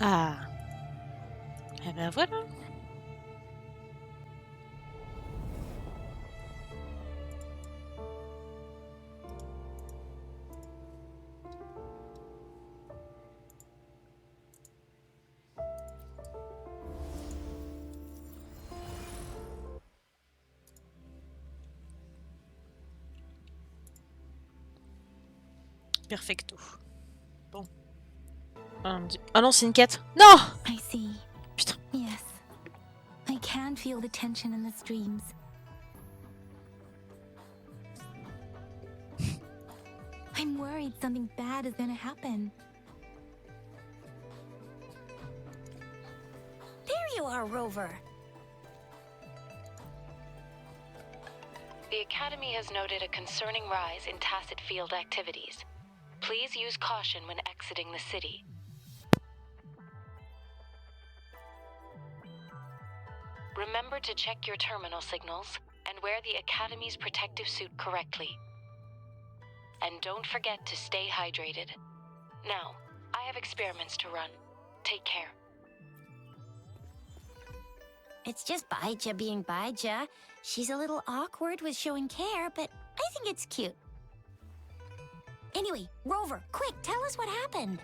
Ah. Eh ben voilà. Perfecto. Bon. Ah non, c'est une quête. Non! I see. Putain. Yes. I can feel the tension in the streams. I'm worried something bad is gonna happen. There you are, Rover. The Academy has noted a concerning rise in tacit field activities. Please use caution when exiting the city. Remember to check your terminal signals and wear the Academy's protective suit correctly. And don't forget to stay hydrated. Now, I have experiments to run. Take care. It's just Baija being Baija. She's a little awkward with showing care, but I think it's cute. Anyway, Rover, quick, tell us what happened.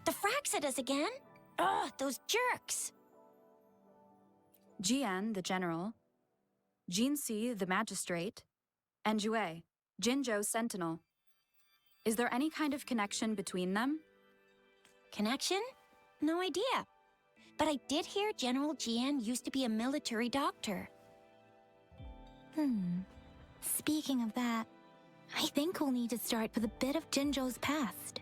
The fracks at us again? Ugh, those jerks. Jian, the general, Jinsi, the magistrate, and Jue, Jinzhou's sentinel. Is there any kind of connection between them? Connection? No idea. But I did hear General Jian used to be a military doctor. Speaking of that, I think we'll need to start with a bit of Jinzhou's past.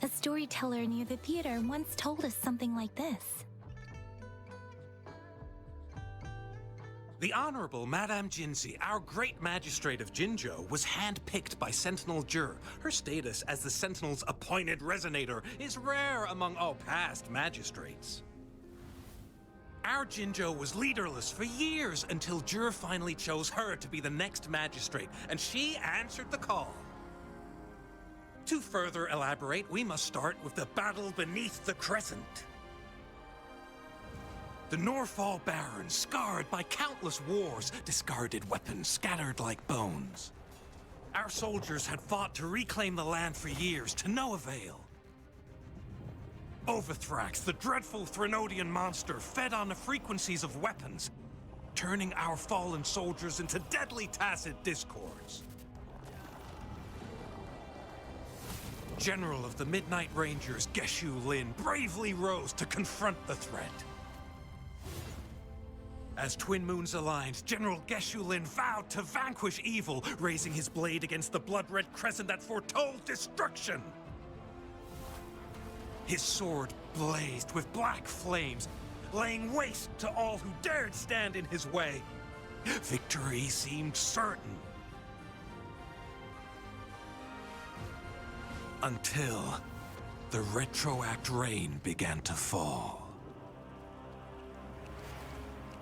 A storyteller near the theater once told us something like this. The Honorable Madame Jinzi, our great magistrate of Jinzhou, was handpicked by Sentinel Jur. Her status as the Sentinel's appointed resonator is rare among all past magistrates. Our Jinzhou was leaderless for years until Jur finally chose her to be the next magistrate, and she answered the call. To further elaborate, we must start with the battle beneath the crescent. The Norfall Barons, scarred by countless wars, discarded weapons scattered like bones. Our soldiers had fought to reclaim the land for years, to no avail. Overthrax, the dreadful Threnodian monster, fed on the frequencies of weapons, turning our fallen soldiers into deadly tacit discords. General of the Midnight Rangers, Geshu Lin, bravely rose to confront the threat. As Twin Moons aligned, General Geshu Lin vowed to vanquish evil, raising his blade against the blood-red crescent that foretold destruction. His sword blazed with black flames, laying waste to all who dared stand in his way. Victory seemed certain. Until the retroact rain began to fall.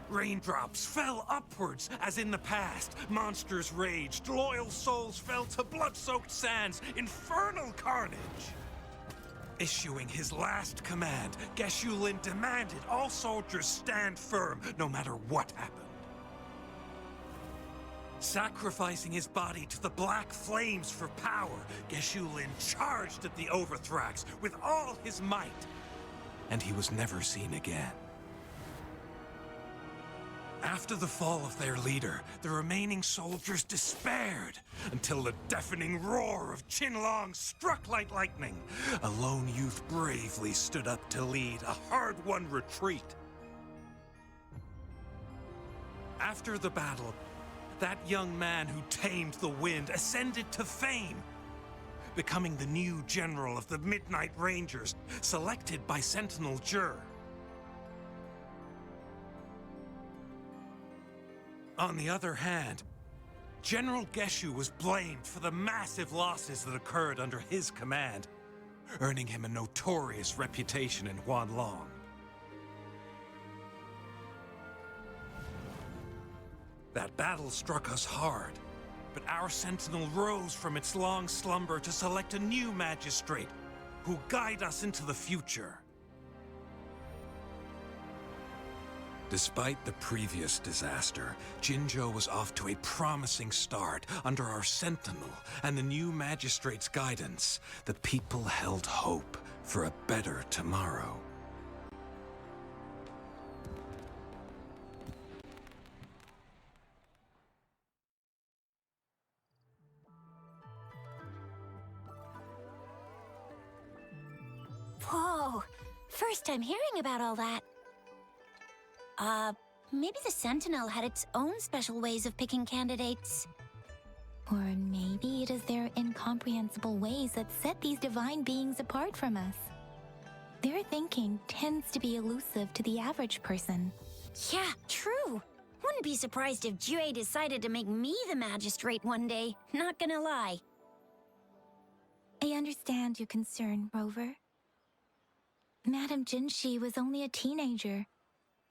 Raindrops fell upwards, as in the past. Monsters raged, loyal souls fell to blood-soaked sands, infernal carnage. Issuing his last command, Geshu Lin demanded all soldiers stand firm, no matter what happened. Sacrificing his body to the black flames for power, Geshu Lin charged at the Overthrax with all his might, and he was never seen again. After the fall of their leader, the remaining soldiers despaired until the deafening roar of Qinlong struck like lightning. A lone youth bravely stood up to lead a hard-won retreat. After the battle, that young man who tamed the wind ascended to fame, becoming the new general of the Midnight Rangers, selected by Sentinel Jur. On the other hand, General Geshu was blamed for the massive losses that occurred under his command, earning him a notorious reputation in Huanlong. That battle struck us hard, but our sentinel rose from its long slumber to select a new magistrate who'll guide us into the future. Despite the previous disaster, Jinzhou was off to a promising start under our sentinel and the new magistrate's guidance. The people held hope for a better tomorrow. Whoa! First time hearing about all that. Maybe the Sentinel had its own special ways of picking candidates. Or maybe it is their incomprehensible ways that set these divine beings apart from us. Their thinking tends to be elusive to the average person. Yeah, true. Wouldn't be surprised if Jue decided to make me the magistrate one day. Not gonna lie. I understand your concern, Rover. Madame Jinshi was only a teenager,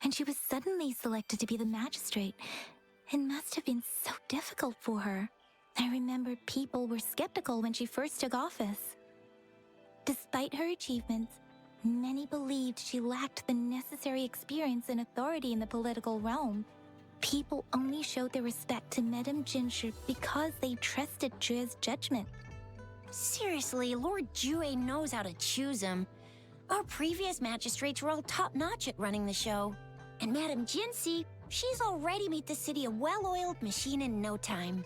and she was suddenly selected to be the magistrate. It must have been so difficult for her. I remember people were skeptical when she first took office. Despite her achievements, many believed she lacked the necessary experience and authority in the political realm. People only showed their respect to Madame Jinshi because they trusted Jue's judgment. Seriously, Lord Jue knows how to choose him. Our previous magistrates were all top-notch at running the show. And Madame Jinshi, she's already made the city a well-oiled machine in no time.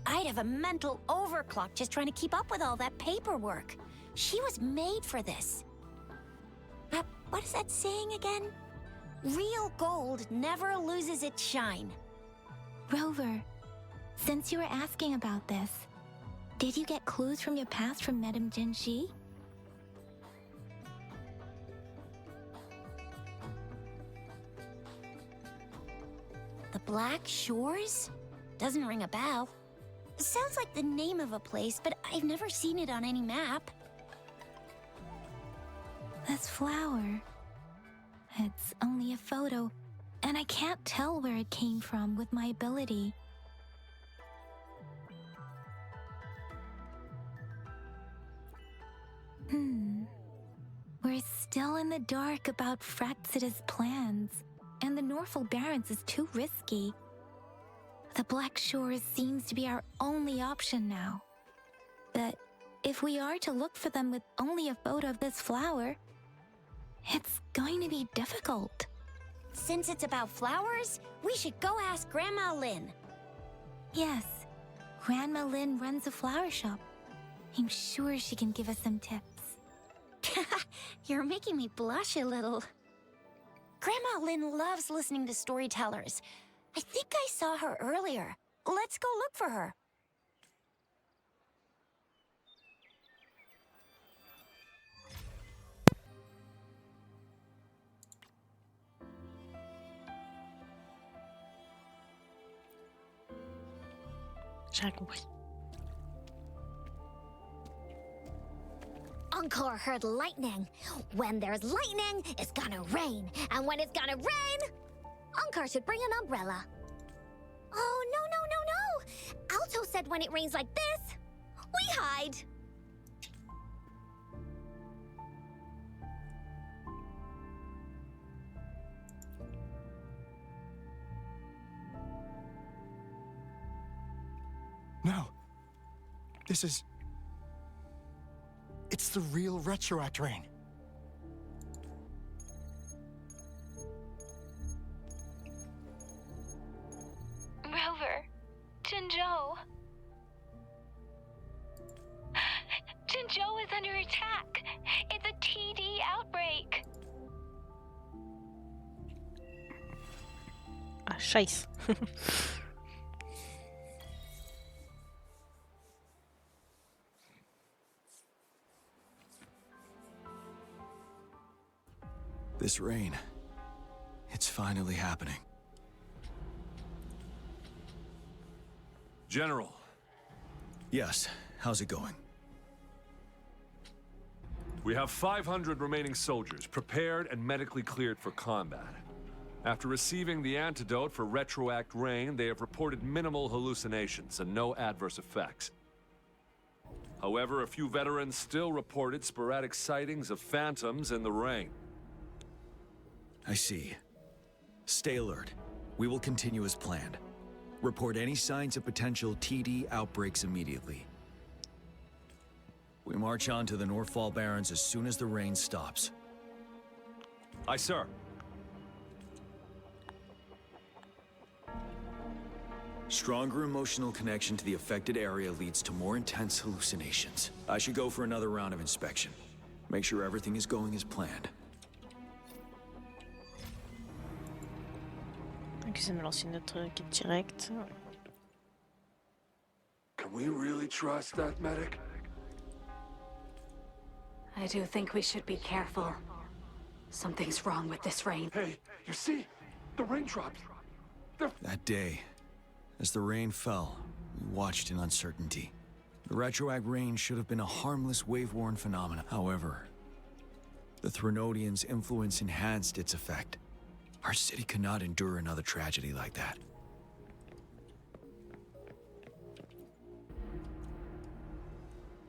I'd have a mental overclock just trying to keep up with all that paperwork. She was made for this. What is that saying again? Real gold never loses its shine. Rover, since you were asking about this, did you get clues from your past from Madame Jinshi? The Black Shores? Doesn't ring a bell. Sounds like the name of a place, but I've never seen it on any map. This flower. It's only a photo, and I can't tell where it came from with my ability. We're still in the dark about Fraxita's plans, and the Norfolk Barrens is too risky. The Black Shores seems to be our only option now. But if we are to look for them with only a photo of this flower, it's going to be difficult. Since it's about flowers, we should go ask Grandma Lynn. Yes, Grandma Lynn runs a flower shop. I'm sure she can give us some tips. You're making me blush a little. Grandma Lynn loves listening to storytellers. I think I saw her earlier. Let's go look for her. J'ai compris. Encore heard lightning. When there's lightning, it's gonna rain. And when it's gonna rain, Encore should bring an umbrella. Oh, no. Alto said when it rains like this, we hide. No. This is... It's the real Retroact rain. Rover, Jinzhou. Jinzhou is under attack. It's a TD outbreak. Ah, scheiße. This rain, it's finally happening. General. Yes, how's it going? We have 500 remaining soldiers, prepared and medically cleared for combat. After receiving the antidote for retroact rain, they have reported minimal hallucinations and no adverse effects. However, a few veterans still reported sporadic sightings of phantoms in the rain. I see. Stay alert. We will continue as planned. Report any signs of potential TD outbreaks immediately. We march on to the Northfall Barrens as soon as the rain stops. Aye, sir. Stronger emotional connection to the affected area leads to more intense hallucinations. I should go for another round of inspection. Make sure everything is going as planned. Ok, ça me lance une autre quête directe. Can we really trust that medic? I do think we should be careful. Something's wrong with this rain. Hey, you see? The raindrops. That day, as the rain fell, we watched in uncertainty. The retroact rain should have been a harmless wave-worn phenomenon. However, the Threnodians' influence enhanced its effect. Our city cannot endure another tragedy like that.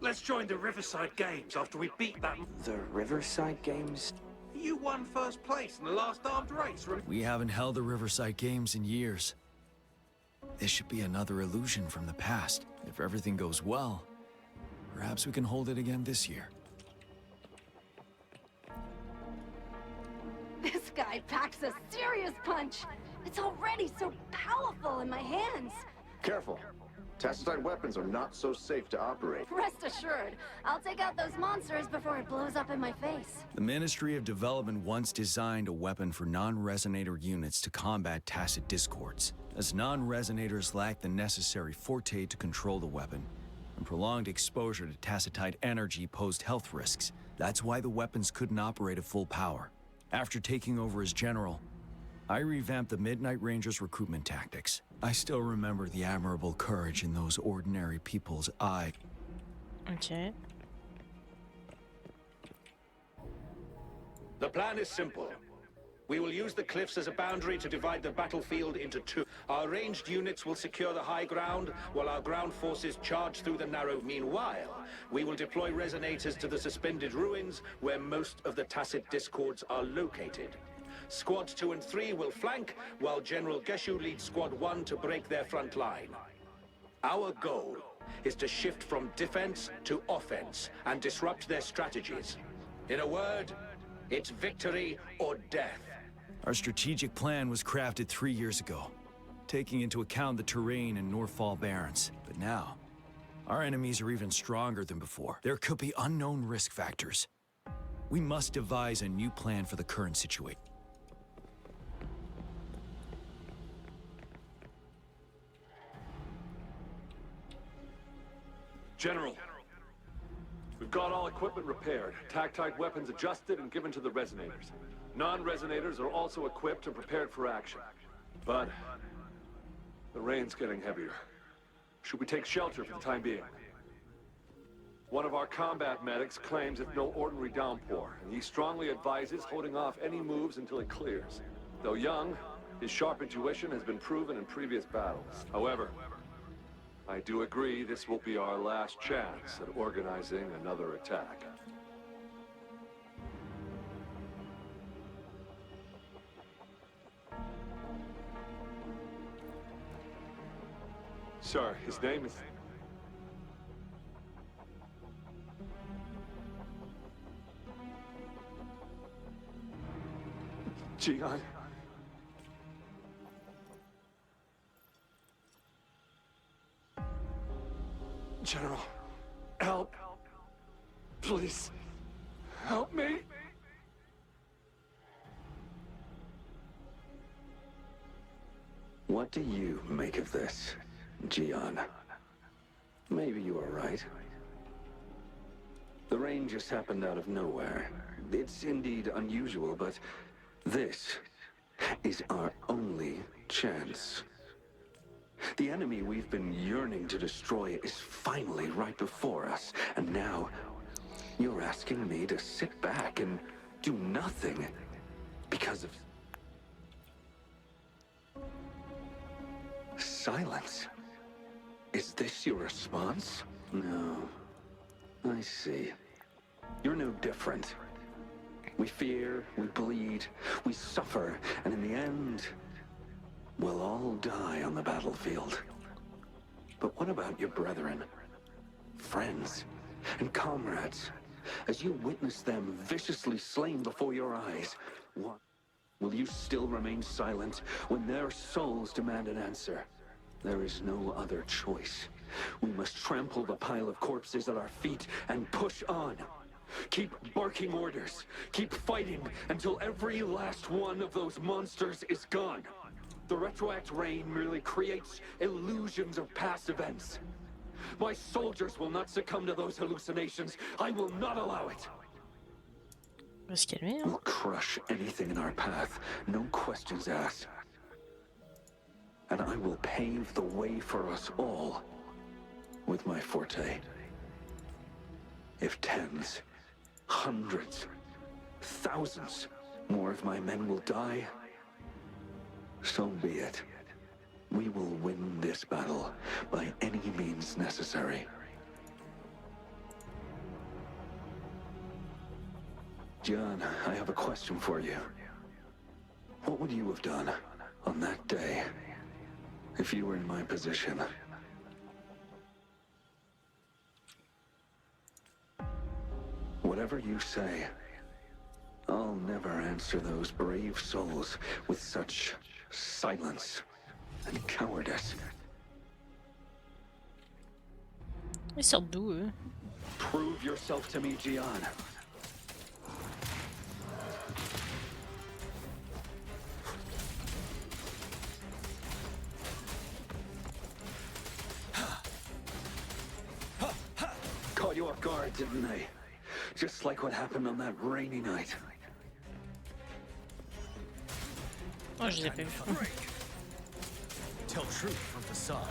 Let's join the Riverside Games after we beat that... The Riverside Games? You won first place in the last armed race. We haven't held the Riverside Games in years. This should be another illusion from the past. If everything goes well, perhaps we can hold it again this year. This guy packs a serious punch. It's already so powerful in my hands. Careful. Tacitite weapons are not so safe to operate. Rest assured, I'll take out those monsters before it blows up in my face. The Ministry of Development once designed a weapon for non-resonator units to combat tacit discords. As non-resonators lack the necessary forte to control the weapon, and prolonged exposure to tacitite energy posed health risks. That's why the weapons couldn't operate at full power. After taking over as general, I revamped the Midnight Rangers' recruitment tactics. I still remember the admirable courage in those ordinary people's eyes. Ok. The plan is simple. We will use the cliffs as a boundary to divide the battlefield into two. Our ranged units will secure the high ground, while our ground forces charge through the narrow. Meanwhile, we will deploy resonators to the suspended ruins, where most of the tacit discords are located. Squads 2 and 3 will flank, while General Geshu leads Squad 1 to break their front line. Our goal is to shift from defense to offense and disrupt their strategies. In a word, it's victory or death. Our strategic plan was crafted 3 years ago, taking into account the terrain in Northfall Barrens. But now, our enemies are even stronger than before. There could be unknown risk factors. We must devise a new plan for the current situation. General, we've got all equipment repaired, tactite weapons adjusted and given to the resonators. Non-resonators are also equipped and prepared for action. But the rain's getting heavier. Should we take shelter for the time being? One of our combat medics claims it's no ordinary downpour, and he strongly advises holding off any moves until it clears. Though young, his sharp intuition has been proven in previous battles. However, I do agree this will be our last chance at organizing another attack. Sir, his name is... Jian. General, help. Please, help me. What do you make of this, Jian? Maybe you are right. The rain just happened out of nowhere. It's indeed unusual, but this is our only chance. The enemy we've been yearning to destroy is finally right before us, and now you're asking me to sit back and do nothing because of silence. Is this your response? No. I see. You're no different. We fear, we bleed, we suffer, and in the end, we'll all die on the battlefield. But what about your brethren, friends, and comrades? As you witness them viciously slain before your eyes, what? Will you still remain silent when their souls demand an answer? There is no other choice. We must trample the pile of corpses at our feet and push on. Keep barking orders. Keep fighting until every last one of those monsters is gone. The retroact rain merely creates illusions of past events. My soldiers will not succumb to those hallucinations. I will not allow it. We'll crush anything in our path, no questions asked. And I will pave the way for us all with my forte. If tens, hundreds, thousands more of my men will die, so be it. We will win this battle by any means necessary. John, I have a question for you. What would you have done on that day if you were in my position? Whatever you say, I'll never answer those brave souls with such silence and cowardice. Ils sortent d'où, eux? Prove yourself to me, Gian. Caught you off guard, didn't they? Just like what happened on that rainy night. Oh, je les ai pas vus. Tell truth from facade.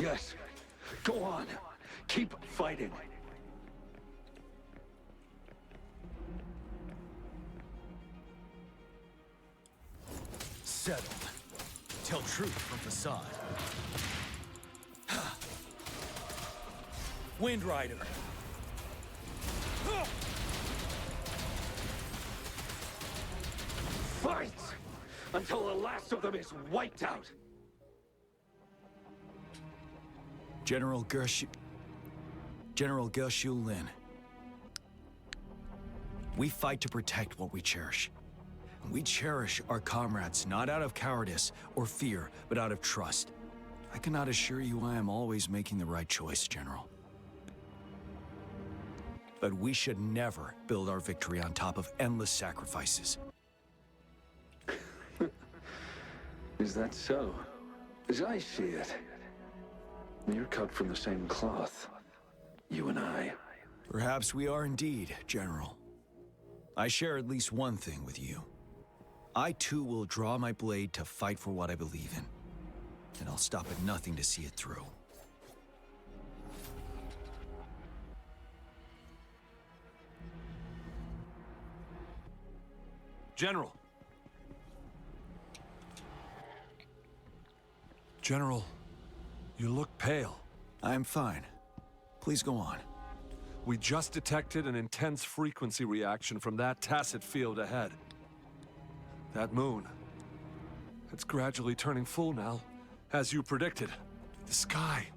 Yes. Go on. Keep fighting. Settled. Tell truth from facade. Wind Rider. Fight! Until the last of them is wiped out! General Gershu Lin. We fight to protect what we cherish. We cherish our comrades not out of cowardice or fear, but out of trust. I cannot assure you I am always making the right choice, General. But we should never build our victory on top of endless sacrifices. Is that so? As I see it, you're cut from the same cloth, you and I. Perhaps we are indeed, General. I share at least one thing with you. I too will draw my blade to fight for what I believe in. And I'll stop at nothing to see it through. General. General, you look pale. I'm fine. Please go on. We just detected an intense frequency reaction from that tacit field ahead. That moon. It's gradually turning full now, as you predicted. The sky.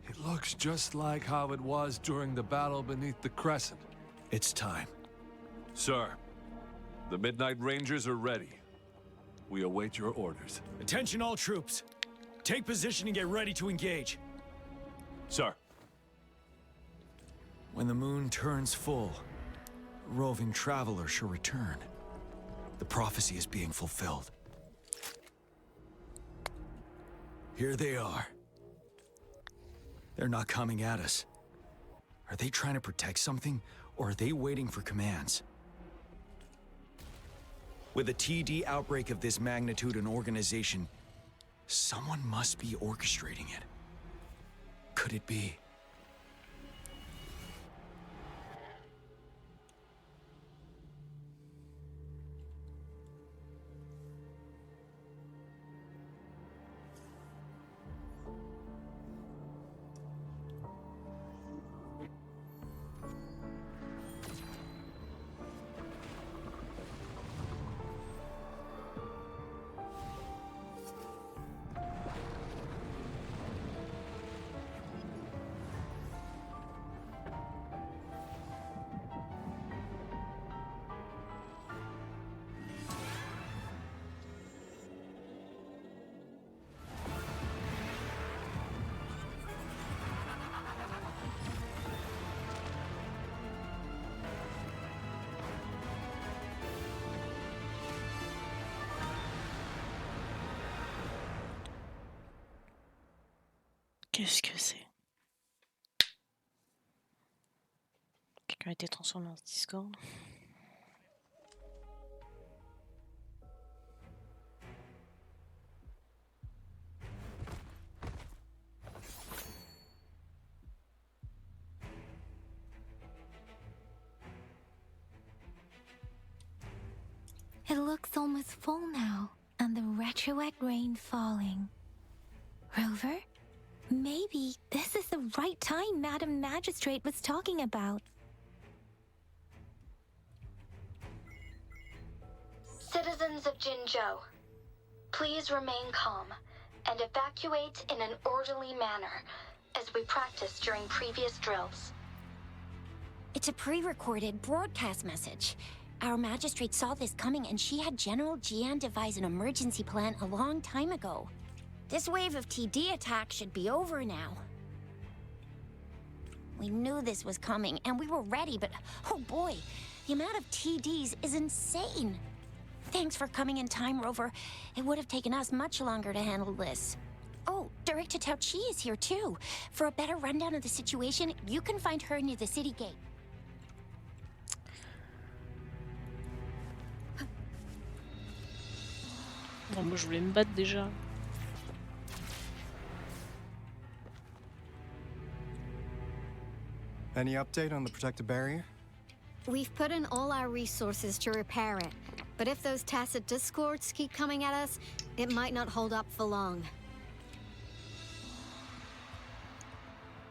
It looks just like how it was during the battle beneath the crescent. It's time. Sir, the Midnight Rangers are ready. We await your orders. Attention all troops. Take position and get ready to engage. Sir. When the moon turns full, a roving traveler shall return. The prophecy is being fulfilled. Here they are. They're not coming at us. Are they trying to protect something, Or are they waiting for commands? With a TD outbreak of this magnitude and organization, someone must be orchestrating it. Could it be? Qu'est-ce que c'est? Quelqu'un a été transformé en Discord. It looks almost full now, and the retroact rain falling. Rover? Maybe this is the right time Madam Magistrate was talking about. Citizens of Jinzhou, please remain calm and evacuate in an orderly manner as we practiced during previous drills. It's a pre-recorded broadcast message. Our magistrate saw this coming and she had General Jian devise an emergency plan a long time ago. This wave of TD attacks should be over now. We knew this was coming and we were ready, but oh boy, the amount of TDs is insane. Thanks for coming in time, Rover. It would have taken us much longer to handle this. Oh, Director Tao Chi is here too. For a better rundown of the situation, you can find her near the city gate. Bon, moi je voulais me battre déjà. Any update on the protective barrier? We've put in all our resources to repair it, but if those tacit discords keep coming at us, it might not hold up for long.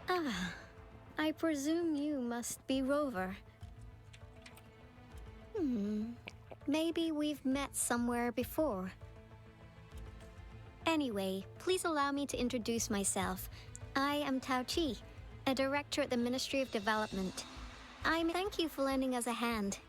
Ah, I presume you must be Rover. Maybe we've met somewhere before. Anyway, please allow me to introduce myself. I am Tao Chi, a director at the Ministry of Development. Thank you for lending us a hand.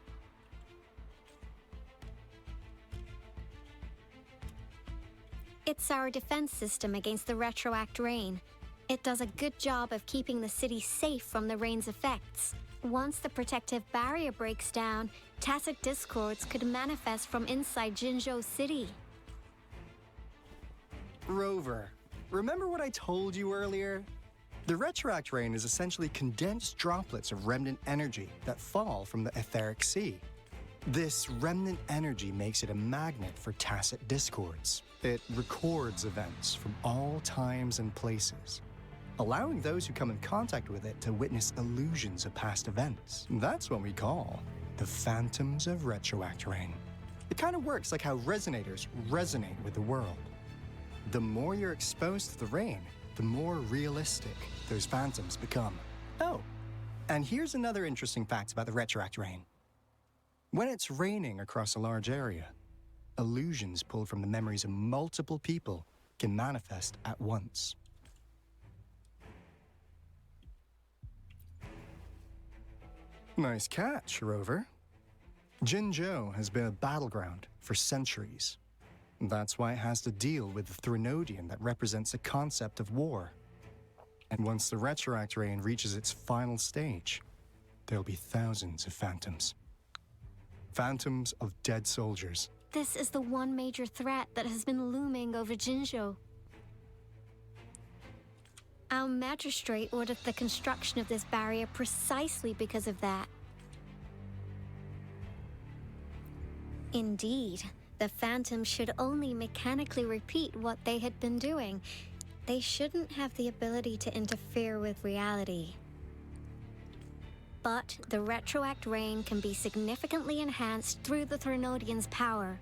It's our defense system against the retroact rain. It does a good job of keeping the city safe from the rain's effects. Once the protective barrier breaks down, tacit discords could manifest from inside Jinzhou City. Rover, remember what I told you earlier? The retroact rain is essentially condensed droplets of remnant energy that fall from the etheric sea. This remnant energy makes it a magnet for tacit discords. It records events from all times and places, allowing those who come in contact with it to witness illusions of past events. That's what we call the phantoms of retroact rain. It kind of works like how resonators resonate with the world. The more you're exposed to the rain, the more realistic those phantoms become. Oh, and here's another interesting fact about the retroact rain. When it's raining across a large area, illusions pulled from the memories of multiple people can manifest at once. Nice catch, Rover. Jinzhou has been a battleground for centuries. That's why it has to deal with the Threnodian that represents the concept of war. And once the retroact rain reaches its final stage, there'll be thousands of phantoms. Phantoms of dead soldiers. This is the one major threat that has been looming over Jinzhou. Our magistrate ordered the construction of this barrier precisely because of that. Indeed, the Phantoms should only mechanically repeat what they had been doing. They shouldn't have the ability to interfere with reality. But the retroact rain can be significantly enhanced through the Threnodian's power.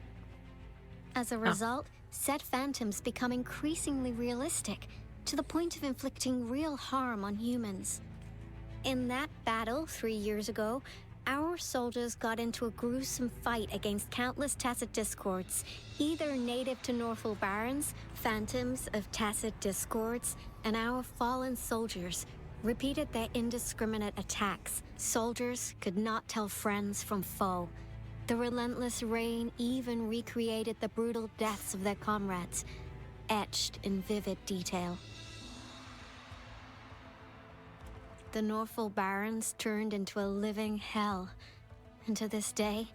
As a result, said Phantoms become increasingly realistic, to the point of inflicting real harm on humans. In that battle 3 years ago, our soldiers got into a gruesome fight against countless Tacet Discords, either native to Northwell Barrens, Phantoms of Tacet Discords, and our fallen soldiers repeated their indiscriminate attacks. Soldiers could not tell friends from foe. The relentless rain even recreated the brutal deaths of their comrades, etched in vivid detail. The Northwell Barrens turned into a living hell, and to this day,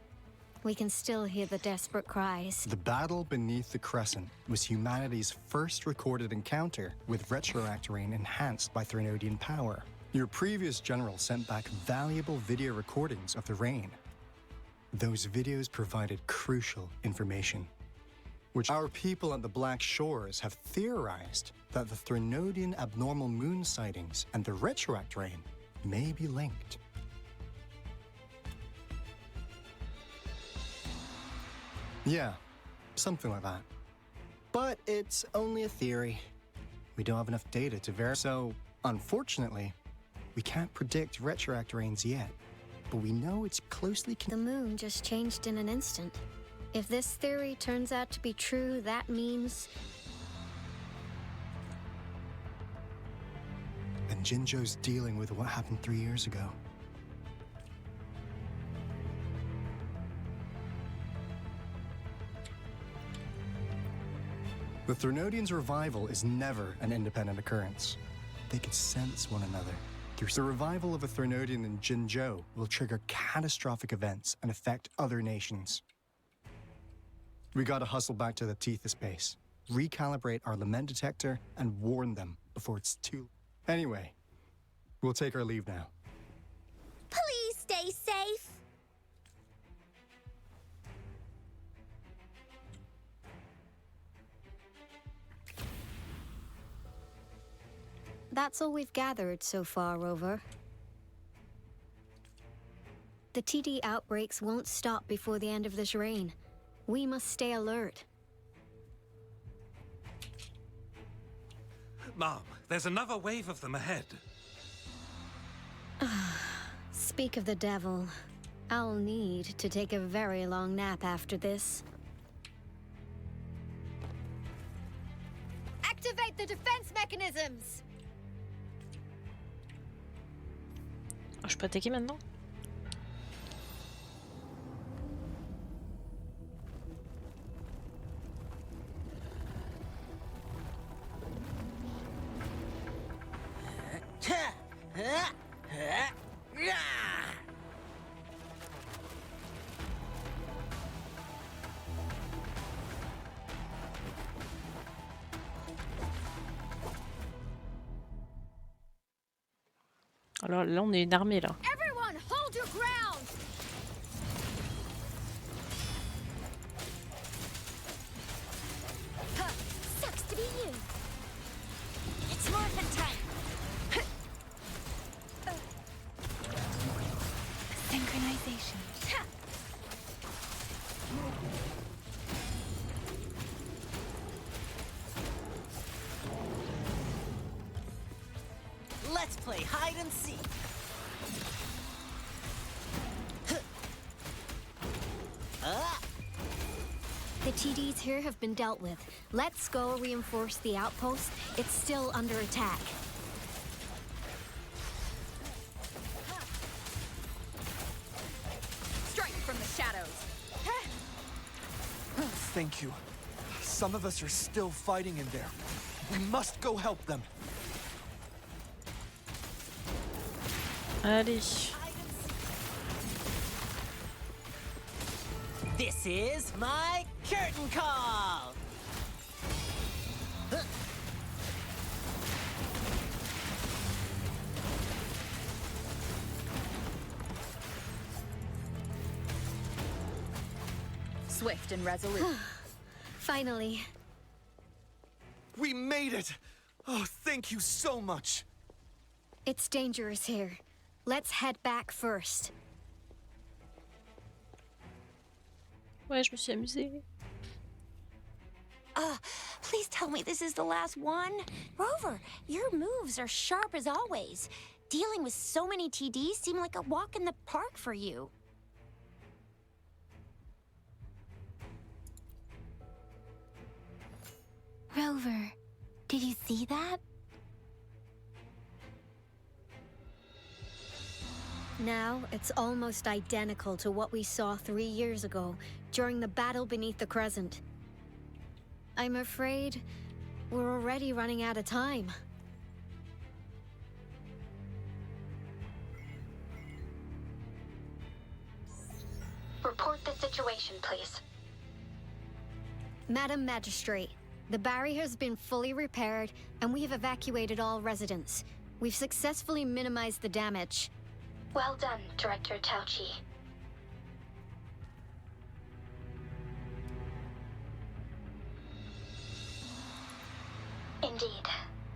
we can still hear the desperate cries. The battle beneath the Crescent was humanity's first recorded encounter with retroact rain enhanced by Threnodian power. Your previous general sent back valuable video recordings of the rain. Those videos provided crucial information, which our people at the Black Shores have theorized that the Threnodian abnormal moon sightings and the retroact rain may be linked. Yeah, something like that. But it's only a theory. We don't have enough data to verify. So, unfortunately, we can't predict retroact rains yet. But we know it's closely connected. The moon just changed in an instant. If this theory turns out to be true, that means... And Jinzhou's dealing with what happened 3 years ago. The Threnodians' revival is never an independent occurrence. They can sense one another. The revival of a Threnodian in Jinzhou will trigger catastrophic events and affect other nations. We gotta hustle back to the Tethys base, recalibrate our lament detector, and warn them before it's too... Anyway, we'll take our leave now. Please stay safe. That's all we've gathered so far, Rover. The TD outbreaks won't stop before the end of this reign. We must stay alert. Mom, there's another wave of them ahead. Speak of the devil. I'll need to take a very long nap after this. Activate the defense mechanisms! Je peux attaquer maintenant? Alors là, on est une armée là. Everyone, hold your ground. Sucks to be you. It's morphin' time. Synchronization. Let's play hide and seek. The TDs here have been dealt with. Let's go reinforce the outpost. It's still under attack. Strike from the shadows. Thank you. Some of us are still fighting in there. We must go help them. Allez. This is my curtain call. swift and resolute. Finally. We made it! Oh, thank you so much. It's dangerous here. Let's head back first. Ouais, je me suis amusée. Please tell me this is the last one. Rover, your moves are sharp as always. Dealing with so many TDs seemed like a walk in the park for you. Rover, did you see that? Now, it's almost identical to what we saw 3 years ago, during the battle beneath the Crescent. I'm afraid we're already running out of time. Report the situation, please. Madam Magistrate, the barrier has been fully repaired, and we have evacuated all residents. We've successfully minimized the damage. Well done, Director Tauchi. Indeed.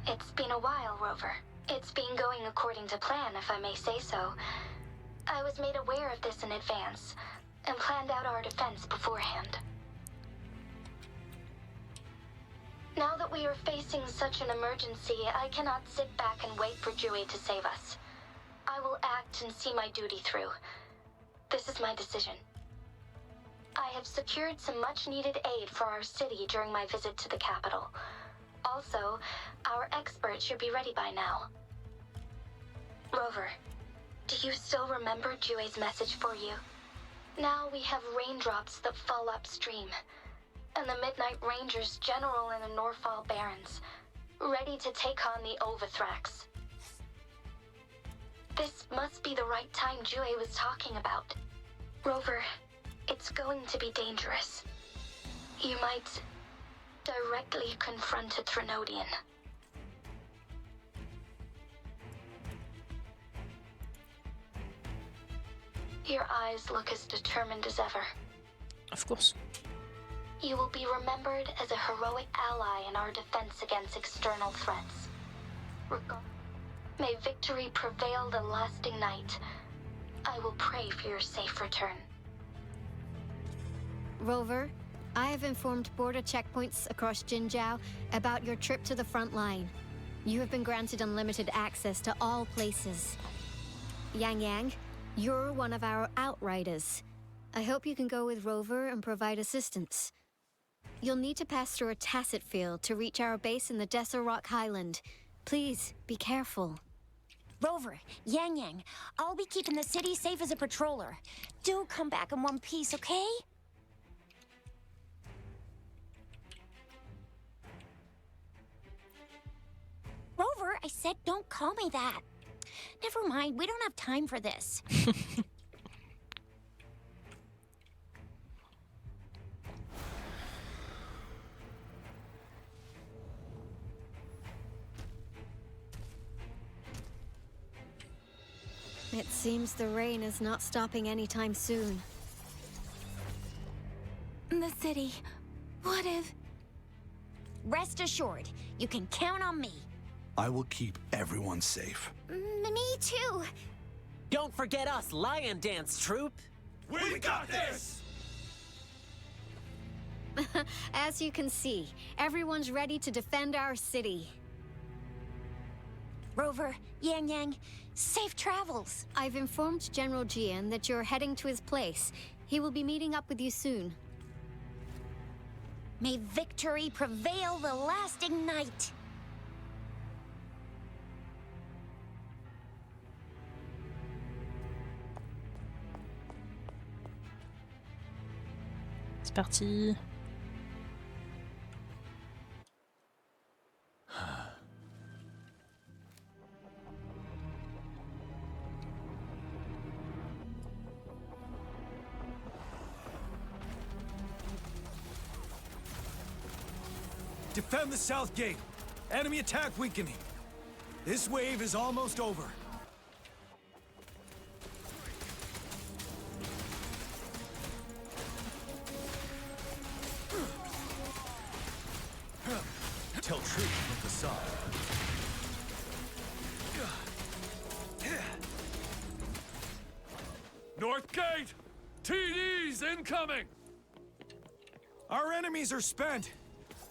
It's been a while, Rover. It's been going according to plan, if I may say so. I was made aware of this in advance, and planned out our defense beforehand. Now that we are facing such an emergency, I cannot sit back and wait for Jue to save us. I will act and see my duty through. This is my decision. I have secured some much-needed aid for our city during my visit to the capital. Also, our expert should be ready by now. Rover, do you still remember Jue's message for you? Now we have raindrops that fall upstream, and the Midnight Rangers general in the Norfall Barrens, ready to take on the Overthrax. This must be the right time Jue was talking about. Rover, it's going to be dangerous. You might directly confront a Trinodian. Your eyes look as determined as ever. Of course. You will be remembered as a heroic ally in our defense against external threats. May victory prevail the lasting night. I will pray for your safe return. Rover, I have informed border checkpoints across Jinzhou about your trip to the front line. You have been granted unlimited access to all places. Yang Yang, you're one of our outriders. I hope you can go with Rover and provide assistance. You'll need to pass through a tacit field to reach our base in the Desert Rock Highland. Please, be careful. Rover, Yang Yang, I'll be keeping the city safe as a patroller. Do come back in one piece, okay? Rover, I said don't call me that. Never mind, we don't have time for this. It seems the rain is not stopping anytime soon. The city. What if... Rest assured, you can count on me. I will keep everyone safe. Me too. Don't forget us, Lion Dance Troupe. We got this! As you can see, everyone's ready to defend our city. Rover, Yang Yang, safe travels. I've informed General Jian that you're heading to his place. He will be meeting up with you soon. May victory prevail the lasting night. C'est parti. Defend the south gate. Enemy attack weakening. This wave is almost over. North gate! TDs incoming! Our enemies are spent!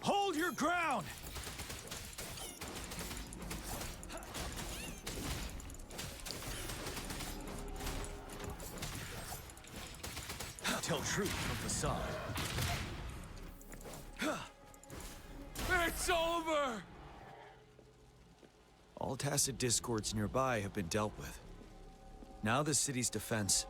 Hold your ground! Tell truth from facade. It's over! All tacit discords nearby have been dealt with. Now the city's defense.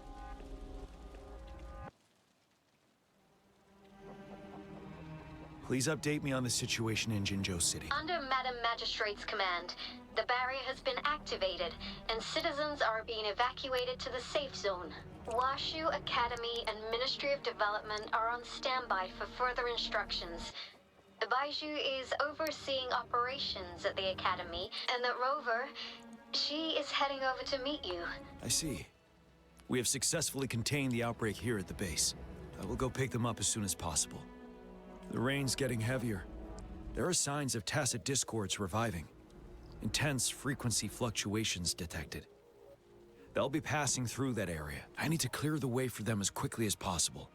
Please update me on the situation in Jinzhou City. Under Madam Magistrate's command, the barrier has been activated, and citizens are being evacuated to the safe zone. Washu Academy and Ministry of Development are on standby for further instructions. Baiju is overseeing operations at the Academy, and that Rover, she is heading over to meet you. I see. We have successfully contained the outbreak here at the base. I will go pick them up as soon as possible. The rain's getting heavier. There are signs of tacit discords reviving. Intense frequency fluctuations detected. They'll be passing through that area. I need to clear the way for them as quickly as possible.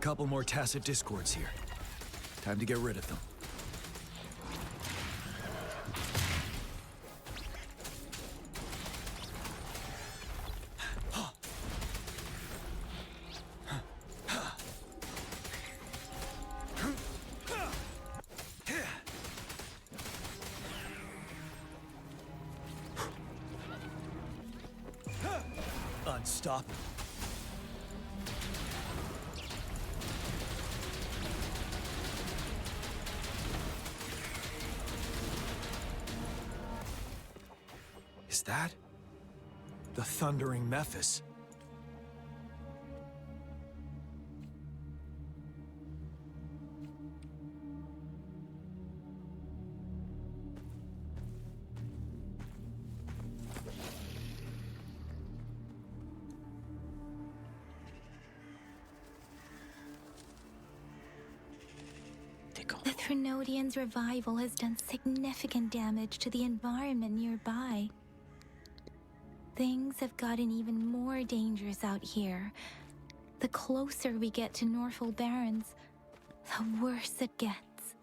Couple more tacit discords here. Time to get rid of them. Unstoppable. Is that the Thundering Mephis? The Threnodian's revival has done significant damage to the environment nearby. Things have gotten even more dangerous out here. The closer we get to Norfolk Barrens, the worse it gets.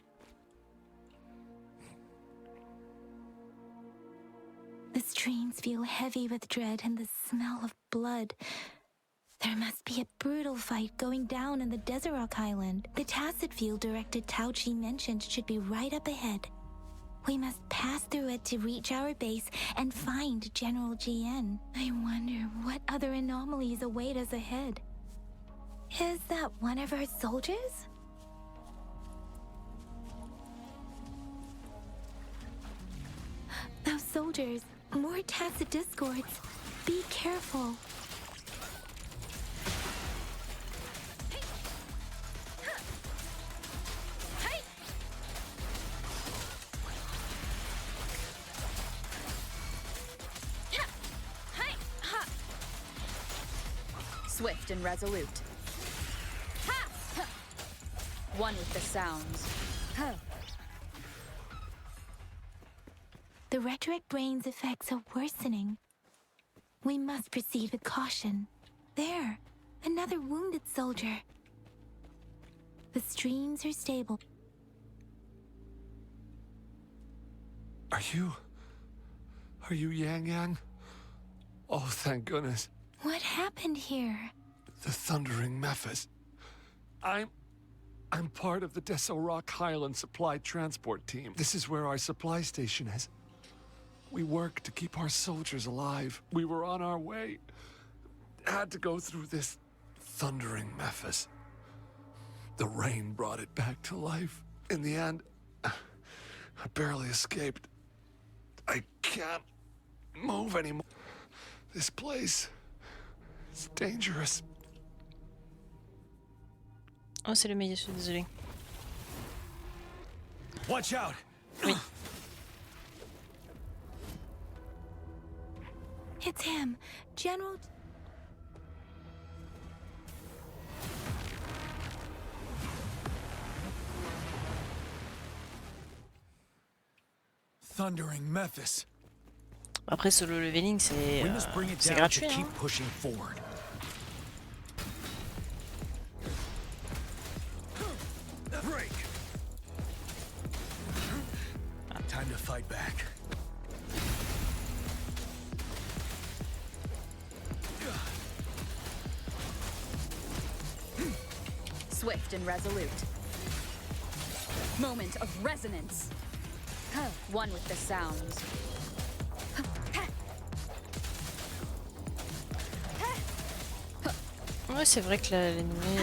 The streams feel heavy with dread and the smell of blood. There must be a brutal fight going down in the Desert Rock Island. The tacit field directed Tao Chi mentioned should be right up ahead. We must pass through it to reach our base and find General GN. I wonder what other anomalies await us ahead. Is that one of our soldiers? Those soldiers, more tacit discords. Be careful. Swift and resolute. One with the sounds. The rhetoric brain's effects are worsening. We must proceed with caution. There, another wounded soldier. The streams are stable. Are you Yang Yang? Oh, thank goodness. What happened here? The Thundering Mephis. I'm part of the Desert Rock Highland Supply Transport Team. This is where our supply station is. We work to keep our soldiers alive. We were on our way. Had to go through this Thundering Mephis. The rain brought it back to life. In the end, I barely escaped. I can't move anymore. This place... it's dangerous. Oh, c'est le meilleur, je suis désolée. Watch out! Oui. It's him, General... Thundering Mephis. Après, solo leveling, c'est gratuit. Hein. Time to fight back. Swift and resolute. Moment of resonance. One with the sounds. Ouais, c'est vrai que l'ennemi...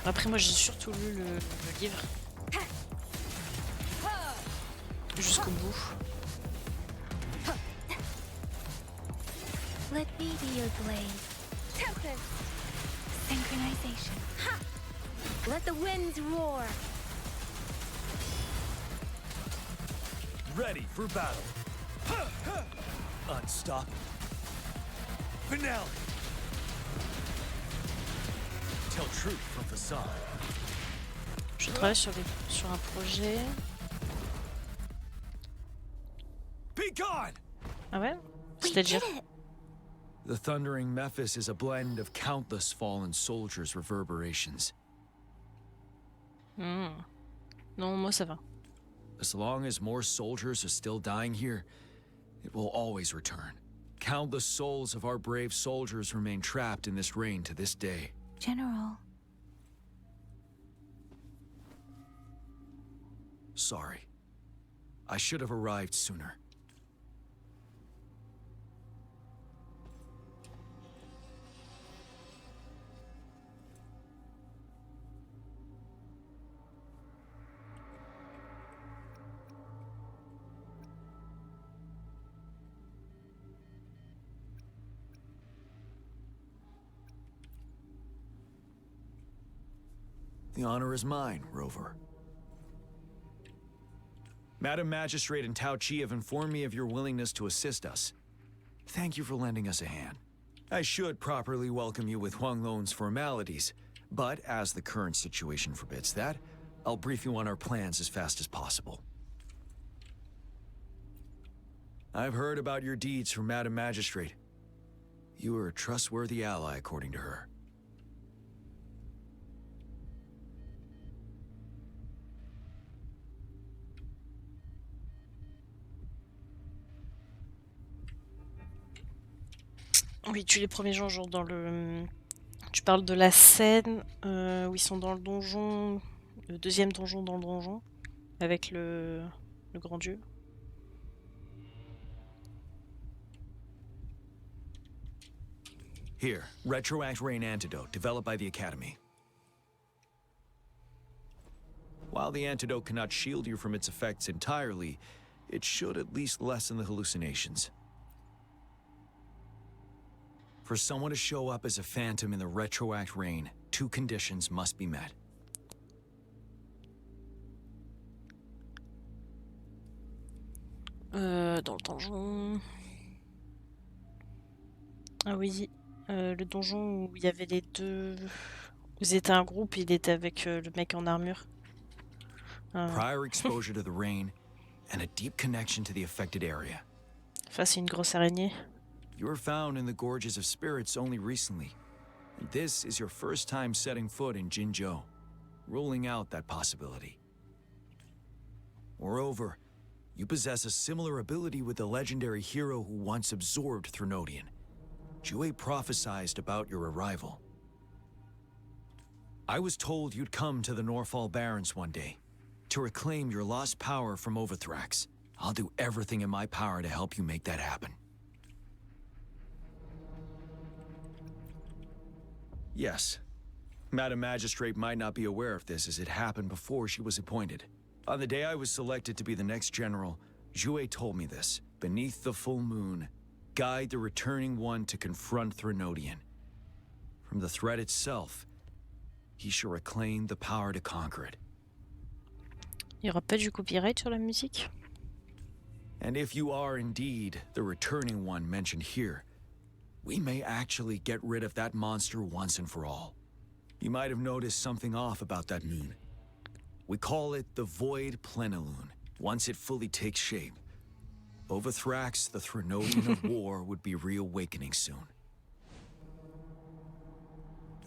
Après, moi, j'ai surtout lu le livre. Jusqu'au bout. Let me be your blade. Tempest. Synchronization. Let the winds roar. Ready for battle. Unstoppable. Finale. Tell truth from facade. Je travaille sur un projet. Be gone! Ah ouais? C'est-à-dire? The thundering Memphis is a blend of countless fallen soldiers' reverberations. Non, moi ça va. As long as more soldiers are still dying here, it will always return. Countless souls of our brave soldiers remain trapped in this rain to this day. General. Sorry. I should have arrived sooner. The honor is mine, Rover. Madam Magistrate and Tao Chi have informed me of your willingness to assist us. Thank you for lending us a hand. I should properly welcome you with Huang Lon's formalities, but as the current situation forbids that, I'll brief you on our plans as fast as possible. I've heard about your deeds from Madam Magistrate. You are a trustworthy ally, according to her. Oui, tu les premiers gens, genre dans le... Tu parles de la scène où ils sont dans le donjon, le deuxième donjon dans le donjon, avec le grand dieu. Here, Retroact Rain Antidote, developed by the Academy. While the antidote cannot shield you from its effects entirely, it should at least lessen the hallucinations. For someone to show up as a phantom in the Retroact Rain, two conditions must be met. Dans le donjon... Ah oui, le donjon où il y avait les deux... Vous étiez un groupe, il était avec le mec en armure. Prior exposure to the rain, and a deep connection to the affected area. Face à une grosse araignée. You were found in the Gorges of Spirits only recently. And this is your first time setting foot in Jinzhou, ruling out that possibility. Moreover, you possess a similar ability with the legendary hero who once absorbed Threnodian. Jue prophesied about your arrival. I was told you'd come to the Norfall Barrens one day, to reclaim your lost power from Overthrax. I'll do everything in my power to help you make that happen. Yes. Madam Magistrate might not be aware of this as it happened before she was appointed. On the day I was selected to be the next general, Jue told me this. Beneath the full moon, guide the returning one to confront Threnodian. From the threat itself, he shall reclaim the power to conquer it. Il y aura pas du copyright sur la musique? And if you are indeed the returning one mentioned here, we may actually get rid of that monster once and for all. You might have noticed something off about that moon. We call it the Void Plenilune. Once it fully takes shape, Overthrax, the Threnodian of war, would be reawakening soon.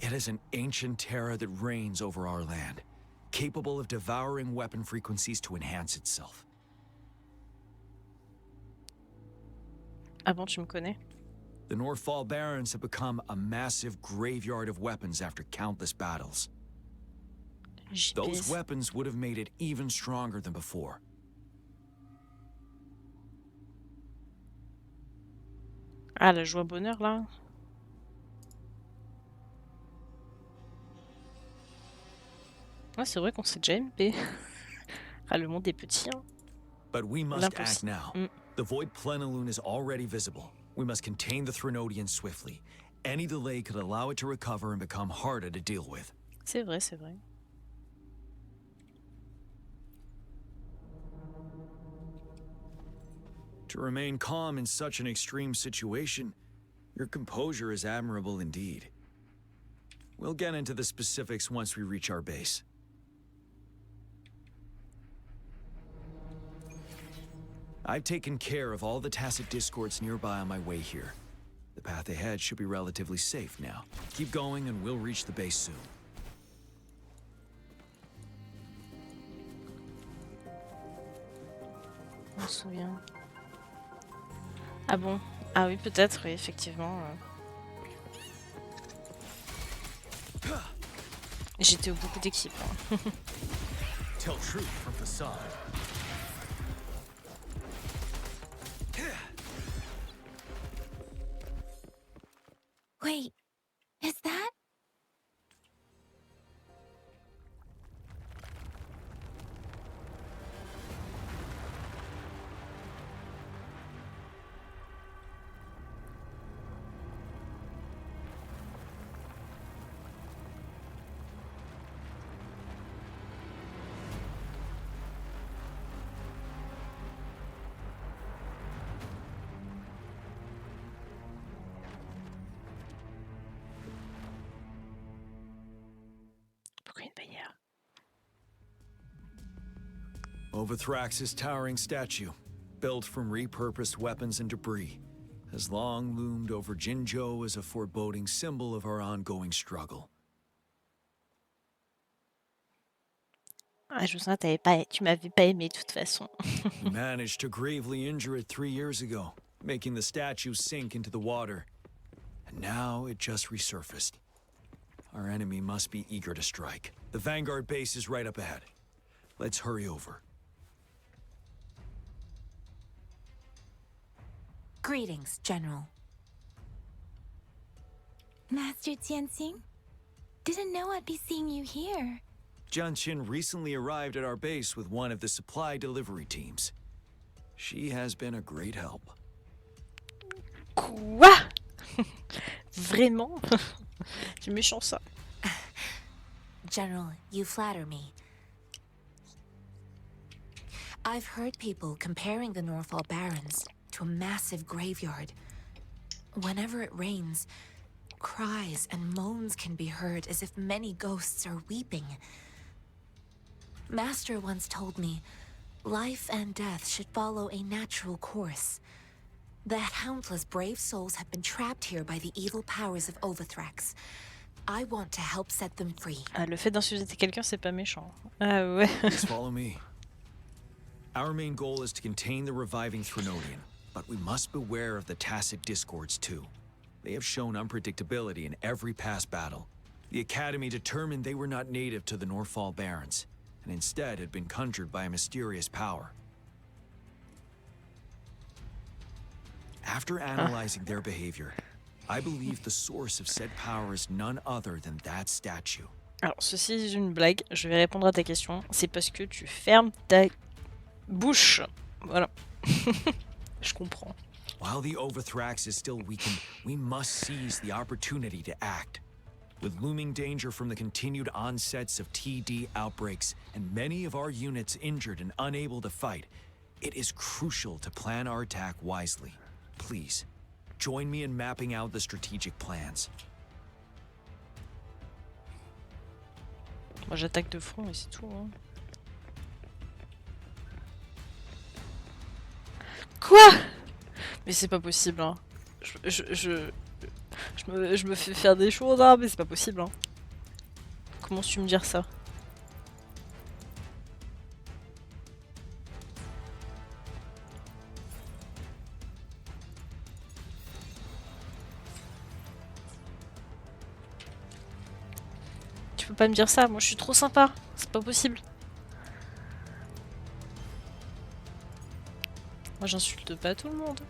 It is an ancient terror that reigns over our land, capable of devouring weapon frequencies to enhance itself. Ah bon, tu me connais? The Northfall Barrens have become a massive graveyard of weapons after countless battles. Those weapons would have made it even stronger than before. Ah, la joie bonheur là. Ouais, c'est vrai qu'on s'est déjà MP. Ah, le monde est petit, hein. But we must act now. The Void Plenilune is already visible. We must contain the Threnodian swiftly. Any delay could allow it to recover and become harder to deal with. C'est vrai, c'est vrai. To remain calm in such an extreme situation, your composure is admirable indeed. We'll get into the specifics once we reach our base. I've taken care of all the tacit discords nearby on my way here. The path ahead should be relatively safe now. Keep going and we'll reach the base soon. Je me souviens. Ah bon? Ah oui, peut-être, oui, effectivement. J'étais au beaucoup d'équipes. Hein. Tell truth from facade. Wait, is that? Overthrax's towering statue, built from repurposed weapons and debris, has long loomed over Jinzhou as a foreboding symbol of our ongoing struggle. Ah, je me souviens, tu m'avais pas aimé de toute façon. We managed to gravely injure it 3 years ago, making the statue sink into the water. And now it just resurfaced. Our enemy must be eager to strike. The Vanguard base is right up ahead. Let's hurry over. Greetings, General. Master Tianxing? Didn't know I'd be seeing you here. Jianqin recently arrived at our base with one of the supply delivery teams. She has been a great help. Quoi? Vraiment? C'est méchant ça. General, you flatter me. I've heard people comparing the Northfall Barrens to a massive graveyard. Whenever it rains, cries and moans can be heard as if many ghosts are weeping. Master once told me, life and death should follow a natural course. That countless brave souls have been trapped here by the evil powers of Overthrax. I want to help set them free. Ah, le fait d'insulter quelqu'un, c'est pas méchant. Ah ouais. Please follow me. Our main goal is to contain the reviving Threnodian, but we must beware of the tacit discords too. They have shown unpredictability in every past battle. The Academy determined they were not native to the Northfall Barrens, and instead had been conjured by a mysterious power. After analyzing their behavior, I believe the source of said power is none other than that statue. Alors, ceci est une blague, je vais répondre à ta question. C'est parce que tu fermes ta bouche. Voilà. Je comprends. While the Overthrax is still weakened, we must seize the opportunity to act. With looming danger from the continued onsets of TD outbreaks and many of our units injured and unable to fight, it is crucial to plan our attack wisely. Please, join me in mapping out the strategic plans. Moi, j'attaque de front et c'est tout. Hein. Quoi? Mais c'est pas possible, hein. Je me fais faire des choses, hein, mais c'est pas possible, hein. Comment tu me dire ça? Tu peux pas me dire ça, moi je suis trop sympa, c'est pas possible. Moi j'insulte pas tout le monde.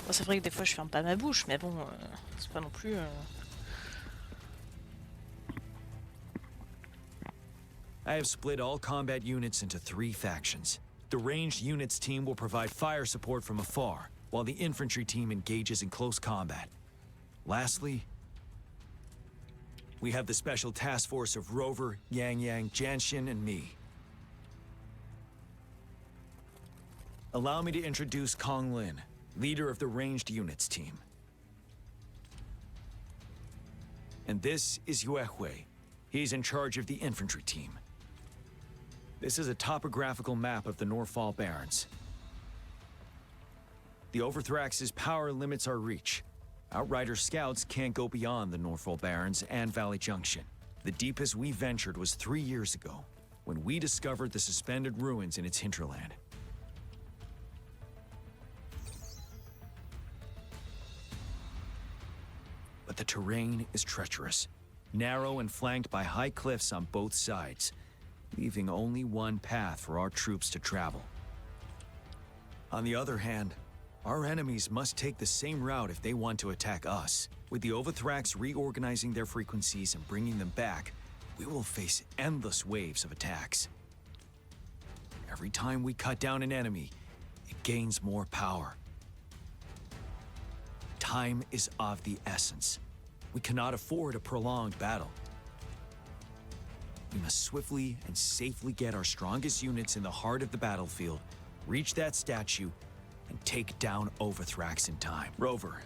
Bon, c'est vrai que des fois je ferme pas ma bouche, mais bon, c'est pas non plus... I have split all combat units into 3 factions. The ranged units team will provide fire support from afar, while the infantry team engages in close combat. Lastly, we have the special task force of Rover, Yang Yang, Janshin, and me. Allow me to introduce Kong Lin, leader of the ranged units team. And this is Yue Hui. He's in charge of the infantry team. This is a topographical map of the Norfall Barrens. The Overthrax's power limits our reach. Outrider scouts can't go beyond the Norfall Barrens and Valley Junction. The deepest we ventured was 3 years ago, when we discovered the suspended ruins in its hinterland. But the terrain is treacherous, narrow and flanked by high cliffs on both sides, leaving only one path for our troops to travel. On the other hand, our enemies must take the same route if they want to attack us. With the Overthrax reorganizing their frequencies and bringing them back, we will face endless waves of attacks. Every time we cut down an enemy, it gains more power. Time is of the essence. We cannot afford a prolonged battle. We must swiftly and safely get our strongest units in the heart of the battlefield, reach that statue, and take down Overthrax in time. Rover,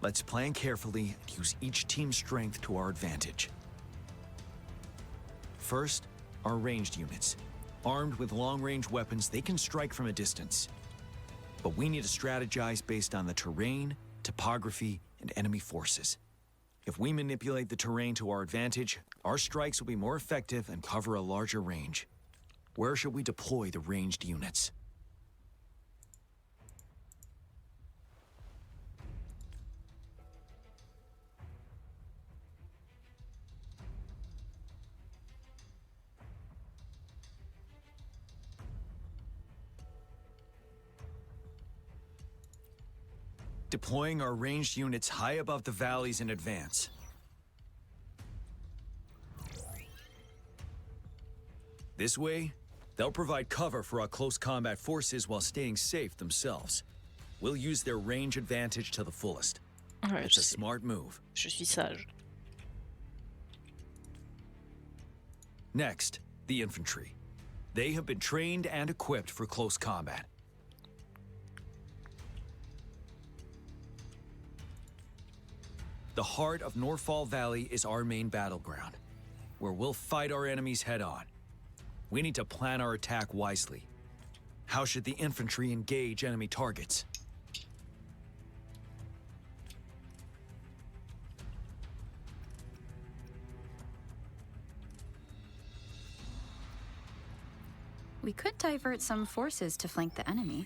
let's plan carefully and use each team's strength to our advantage. First, our ranged units. Armed with long-range weapons, they can strike from a distance. But we need to strategize based on the terrain, topography, and enemy forces. If we manipulate the terrain to our advantage, our strikes will be more effective and cover a larger range. Where should we deploy the ranged units? Deploying our ranged units high above the valleys in advance. This way, they'll provide cover for our close combat forces while staying safe themselves. We'll use their range advantage to the fullest. Ouais, It's a smart move. Je suis sage. Next, the infantry. They have been trained and equipped for close combat. The heart of Norfall Valley is our main battleground, where we'll fight our enemies head-on. We need to plan our attack wisely. How should the infantry engage enemy targets? We could divert some forces to flank the enemy,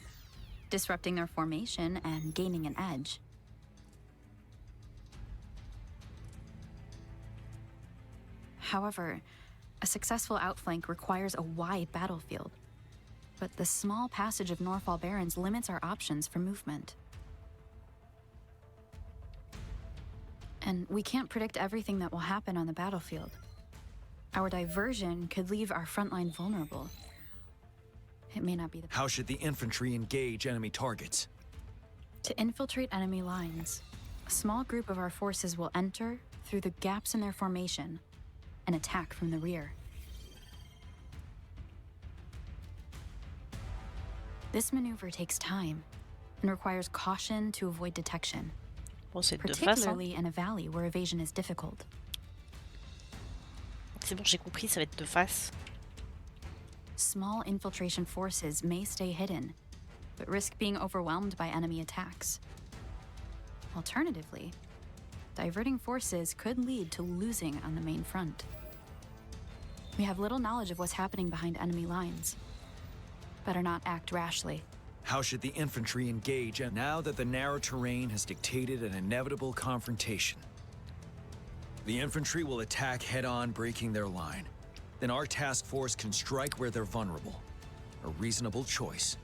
disrupting their formation and gaining an edge. However, a successful outflank requires a wide battlefield, but the small passage of Norfall Barrens limits our options for movement. And we can't predict everything that will happen on the battlefield. Our diversion could leave our frontline vulnerable. It may not be the... How should the infantry engage enemy targets? To infiltrate enemy lines, a small group of our forces will enter through the gaps in their formation and attack from the rear. This maneuver takes time and requires caution to avoid detection, particularly in a valley where evasion is difficult. C'est bon, j'ai compris, ça va être de face. Small infiltration forces may stay hidden, but risk being overwhelmed by enemy attacks. Alternatively, diverting forces could lead to losing on the main front. We have little knowledge of what's happening behind enemy lines. Better not act rashly. How should the infantry engage now that the narrow terrain has dictated an inevitable confrontation? The infantry will attack head-on, breaking their line. Then our task force can strike where they're vulnerable. A reasonable choice.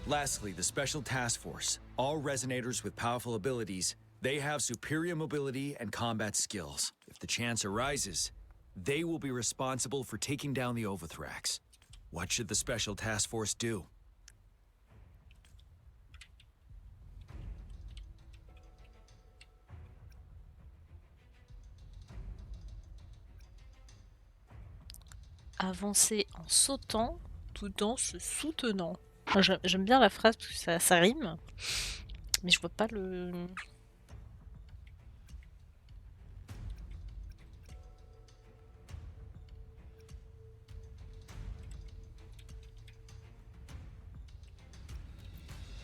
Lastly, the Special Task Force. All resonators with powerful abilities, they have superior mobility and combat skills. If the chance arises, they will be responsible for taking down the Overthrax. What should the Special Task Force do? Avancer en sautant tout en se soutenant. Enfin, j'aime bien la phrase parce que ça rime, mais je vois pas le...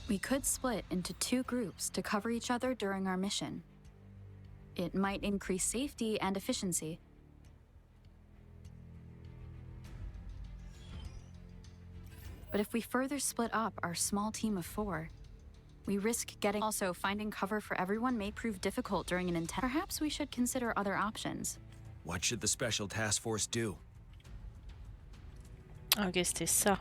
We could split into two groups to cover each other during our mission. It might increase safety and efficiency. But if we further split up our small team of 4, we risk getting... Also, finding cover for everyone may prove difficult during an intense... Perhaps we should consider other options. What should the Special Task Force do? Ok, c'était ça.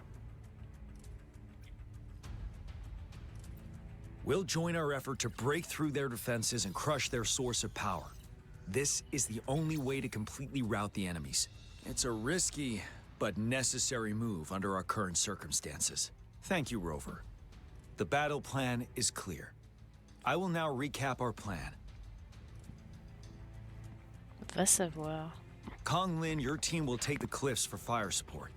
We'll join our effort to break through their defenses and crush their source of power. This is the only way to completely rout the enemies. It's a risky but necessary move under our current circumstances. Thank you, Rover. The battle plan is clear. I will now recap our plan. Va savoir. Kong Lin, your team will take the cliffs for fire support.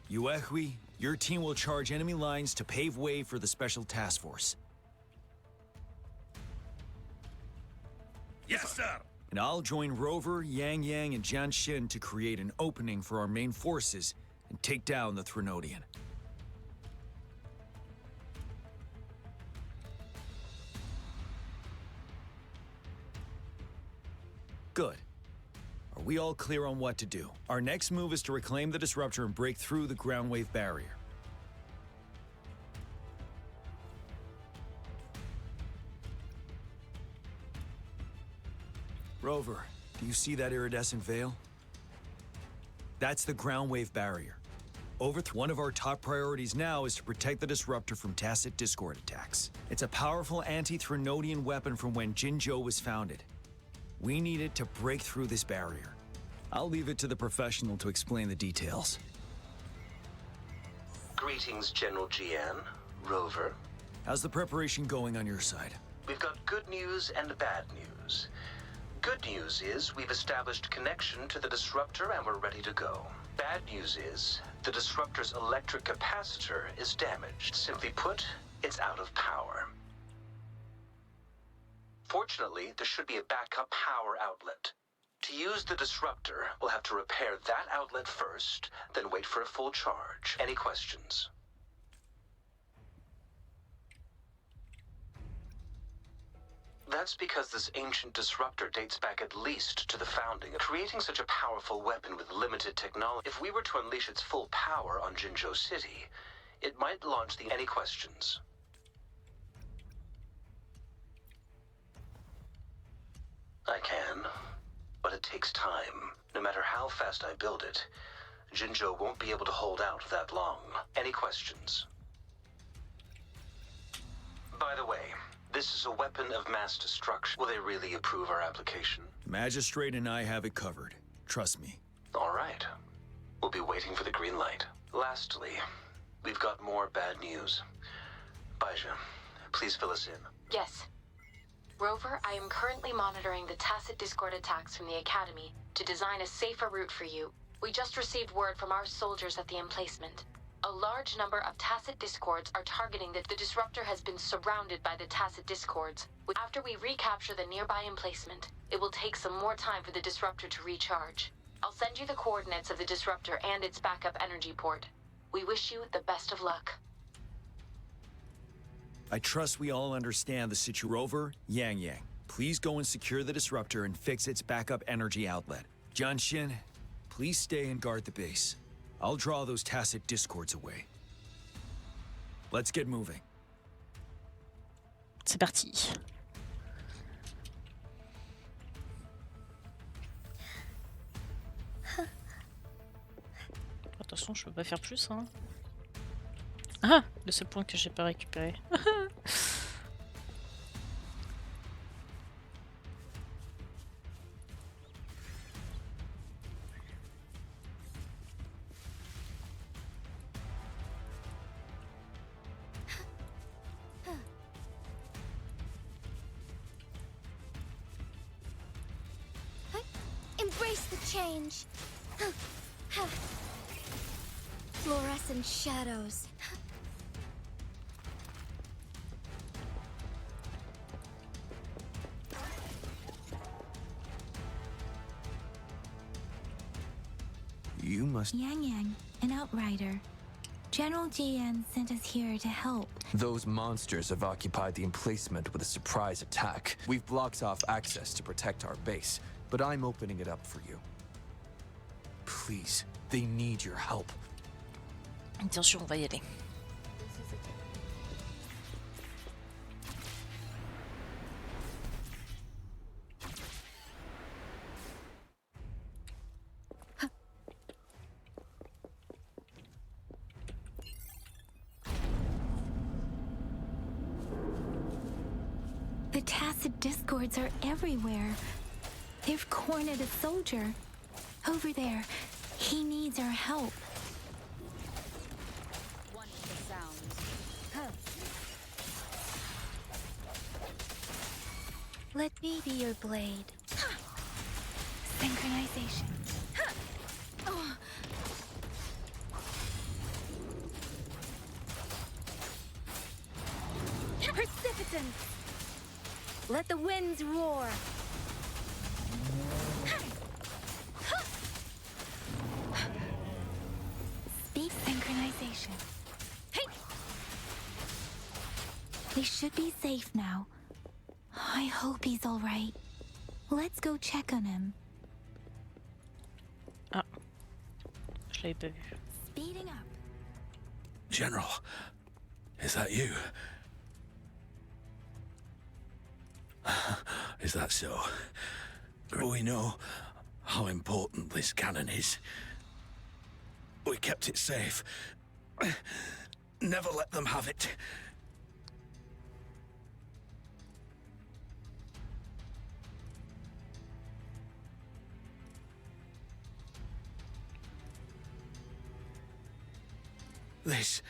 Yuehui, your team will charge enemy lines to pave way for the Special Task Force. Yes, sir! And I'll join Rover, Yang Yang, and Jian Xin to create an opening for our main forces and take down the Threnodian. Good. Are we all clear on what to do? Our next move is to reclaim the Disruptor and break through the ground wave barrier. Rover, do you see that iridescent veil? That's the ground wave barrier. One of our top priorities now is to protect the Disruptor from tacit Discord attacks. It's a powerful anti-Threnodian weapon from when Jinzhou was founded. We need it to break through this barrier. I'll leave it to the professional to explain the details. Greetings, General Jian, Rover. How's the preparation going on your side? We've got good news and bad news. Good news is we've established connection to the Disruptor and we're ready to go. Bad news is the Disruptor's electric capacitor is damaged. Simply put, it's out of power. Fortunately, there should be a backup power outlet. To use the Disruptor, we'll have to repair that outlet first, then wait for a full charge. Any questions? That's because this ancient disruptor dates back at least to the founding. Creating such a powerful weapon with limited technology, if we were to unleash its full power on Jinzhou City, it might launch the... Any questions? I can, but it takes time. No matter how fast I build it, Jinzhou won't be able to hold out that long. Any questions? By the way, this is a weapon of mass destruction. Will they really approve our application? Magistrate and I have it covered. Trust me. All right. We'll be waiting for the green light. Lastly, we've got more bad news. Baija, please fill us in. Yes. Rover, I am currently monitoring the tacit discord attacks from the Academy to design a safer route for you. We just received word from our soldiers at the emplacement. A large number of tacit discords are targeting the disruptor has been surrounded by the tacit discords. After we recapture the nearby emplacement, it will take some more time for the disruptor to recharge. I'll send you the coordinates of the disruptor and its backup energy port. We wish you the best of luck. I trust we all understand the situation. Rover, Yang, please go and secure the disruptor and fix its backup energy outlet. Jianxin, please stay and guard the base. I'll draw those tacit discords away. Let's get moving. C'est parti. Attention, je peux pas faire plus, hein. Ah, le seul point que j'ai pas récupéré. Embrace the change. Fluorescent shadows. You must... Yang, an outrider. General Jian sent us here to help. Those monsters have occupied the emplacement with a surprise attack. We've blocked off access to protect our base, but I'm opening it up for you. Please, they need your help. Attention, on va y aller. The tacit discords are everywhere. They've cornered a soldier. Over there. He needs our help. Wonderful sounds. Let me be your blade. Synchronization. Precipitance! Let the winds roar! Speed synchronization. They should be safe now. I hope he's all right. Let's go check on him. Ah, je l'avais pas vu. Speeding up. General, is that you? Is that so? We know how important this cannon is. We kept it safe. Never let them have it. This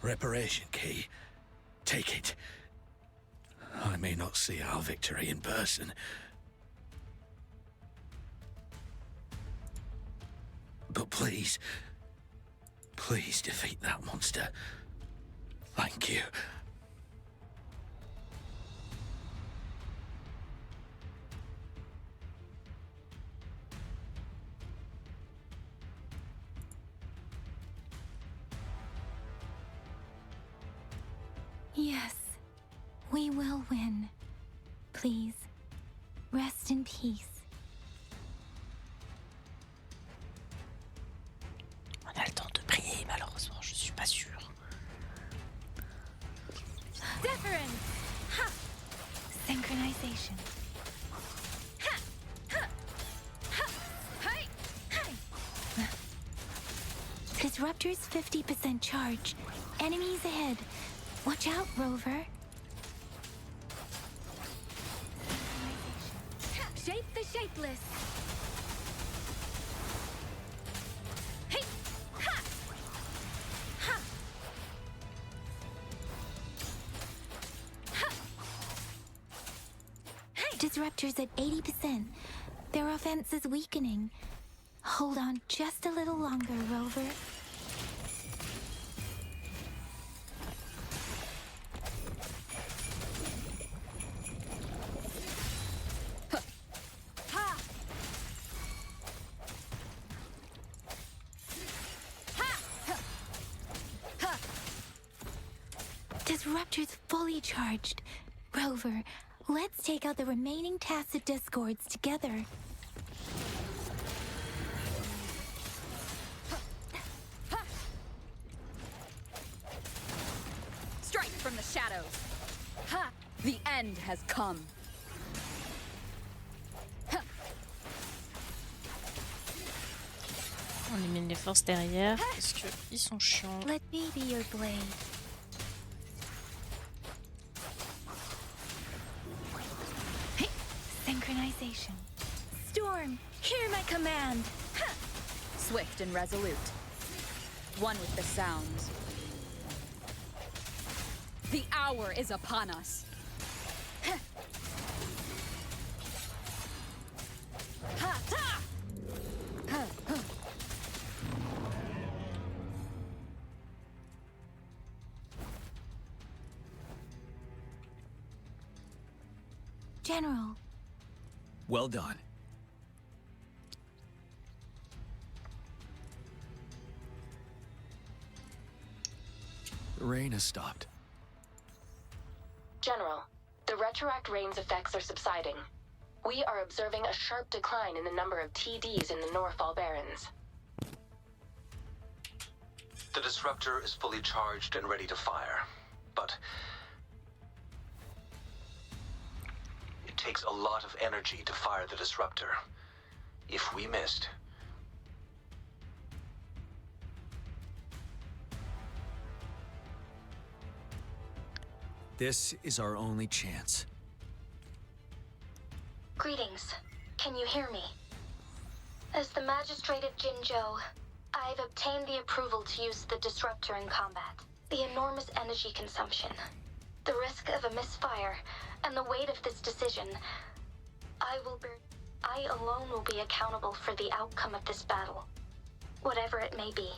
reparation key, take it. I may not see our victory in person, but please, please defeat that monster. Thank you. Yes, we will win. please. Rest in peace. On a le temps de prier, malheureusement, je suis pas sûre. Deference! Ha! Synchronization. Ha! Ha! Ha! Hey! Hey! Disruptor's 50% charge. Enemies ahead. Watch out, Rover. Shape the shapeless. Hey! Ha! Ha! Ha! Hey! Disruptor's at 80%. Their offense is weakening. Hold on just a little longer, Rover. Disruptor's fully charged. Rover, let's take out the remaining tacit discords together. Strike from the shadows. Ha! The end has come. On élimine les forces derrière parce qu'ils sont chiants. Let me be your blade. Hey, synchronization. Storm, hear my command. Ha! Swift and resolute. One with the sounds. The hour is upon us. Ha! Ha! Ha! Ha! Ha! General. Well done. The rain has stopped. General, the retroact rain's effects are subsiding. We are observing a sharp decline in the number of TDs in the Norfall Barrens. The disruptor is fully charged and ready to fire, but it takes a lot of energy to fire the disruptor. If we missed, this is our only chance. Greetings. Can you hear me? As the Magistrate of Jinzhou, I've obtained the approval to use the disruptor in combat. The enormous energy consumption, the risk of a misfire, and the weight of this decision, I alone will be accountable for the outcome of this battle, whatever it may be.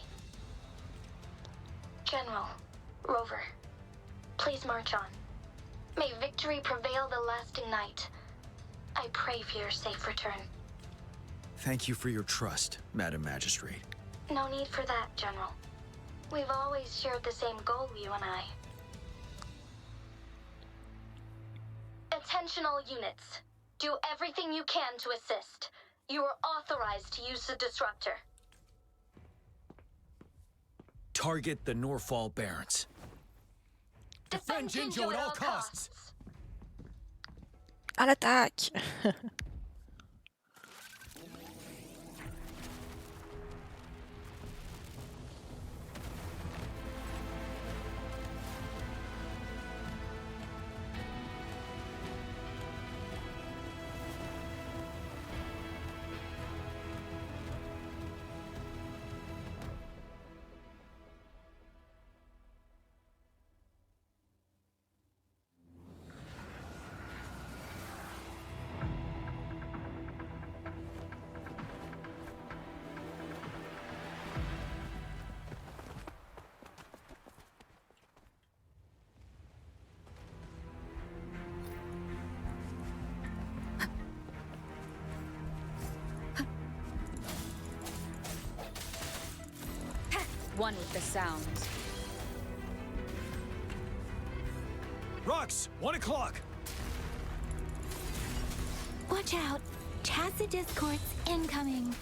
General, Rover, please march on. May victory prevail the lasting night. I pray for your safe return. Thank you for your trust, Madam Magistrate. No need for that, General. We've always shared the same goal, you and I. Attention all units. Do everything you can to assist. You are authorized to use the disruptor. Target the Norfall Barrens. Defend Jinzhou at all costs. À l'attaque! One with the sounds. Rux, 1 o'clock. Watch out! Tacit discords incoming.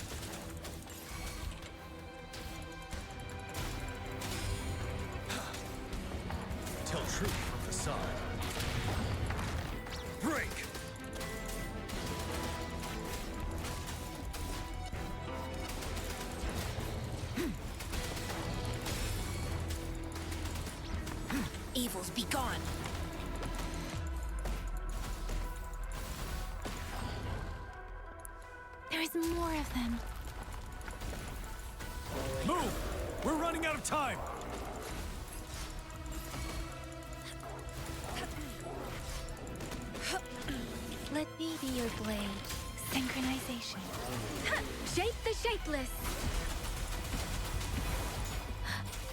Tell truth from the side. Break! Evils be gone. There's more of them. Move! We're running out of time! Let me be your blade. Synchronization. Shape the shapeless.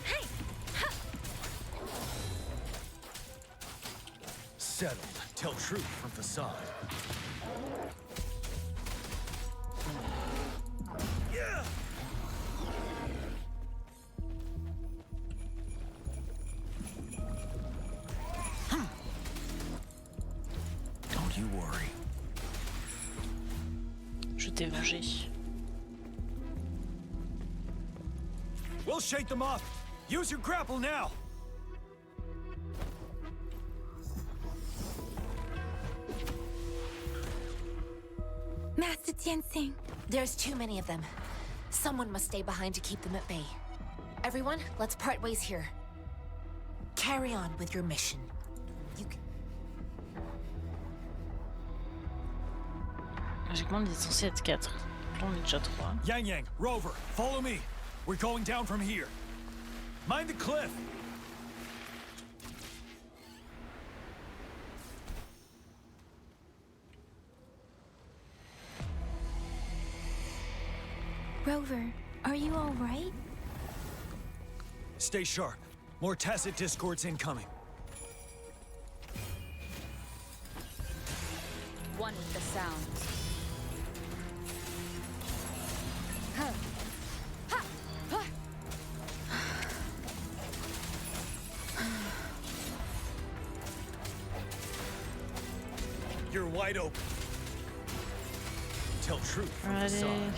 Hey! Settled. Tell truth from facade. Yeah! Don't you worry. Je t'ai vengé. We'll shake them off. Use your grapple now. Master Tianxing. There's too many of them. Someone must stay behind to keep them at bay. Everyone, let's part ways here. Carry on with your mission. You can... Logiquement, on est censé être 4. Là, on est déjà 3. Yang Yang, Rover, follow me. We're going down from here. Mind the cliff. Rover, are you all right? Stay sharp. More tacit discords incoming. One with the sounds. You're wide open. Tell truth from the Allez. side.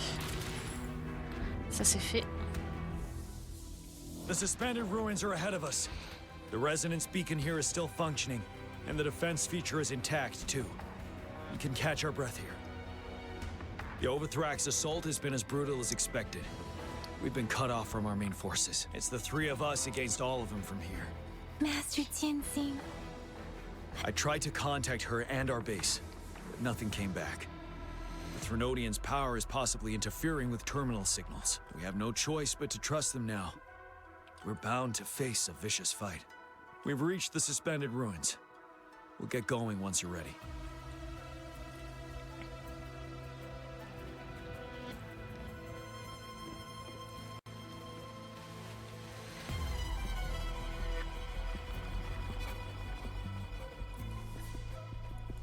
Ça c'est fait. The suspended ruins are ahead of us. The resonance beacon here is still functioning, and the defense feature is intact, too. We can catch our breath here. The Overthrax assault has been as brutal as expected. We've been cut off from our main forces. It's the three of us against all of them from here. Master Tianxing. I tried to contact her and our base, but nothing came back. The Threnodians' power is possibly interfering with terminal signals. We have no choice but to trust them now. We're bound to face a vicious fight. We've reached the suspended ruins. We'll get going once you're ready.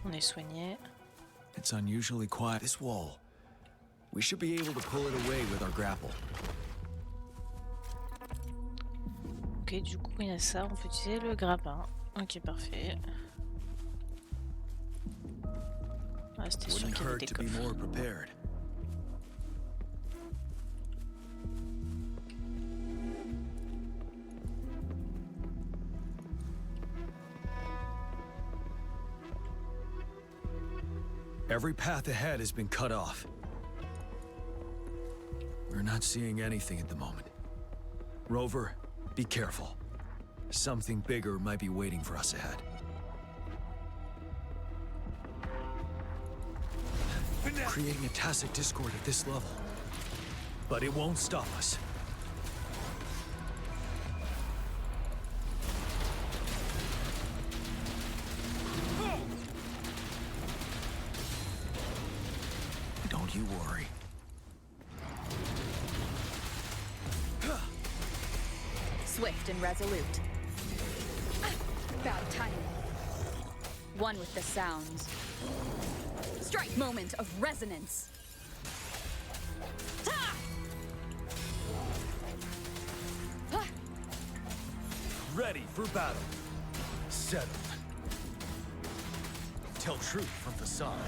On est soigné. It's unusually quiet. This wall. We should be able to pull it away with our grapple. Ok, du coup, il y a ça. On peut utiliser le grappin. Ok, parfait. Ah, c'était sûr Wouldn't qu'il y avait hurt des to be coffres. more prepared. Every path ahead has been cut off. We're not seeing anything at the moment. Rover, be careful. Something bigger might be waiting for us ahead. Creating a tacit discord at this level. But it won't stop us. Don't you worry. Swift and resolute. Bad timing. One with the sounds. Strike! Moment of resonance. Ready for battle. Settled. Tell truth from facade.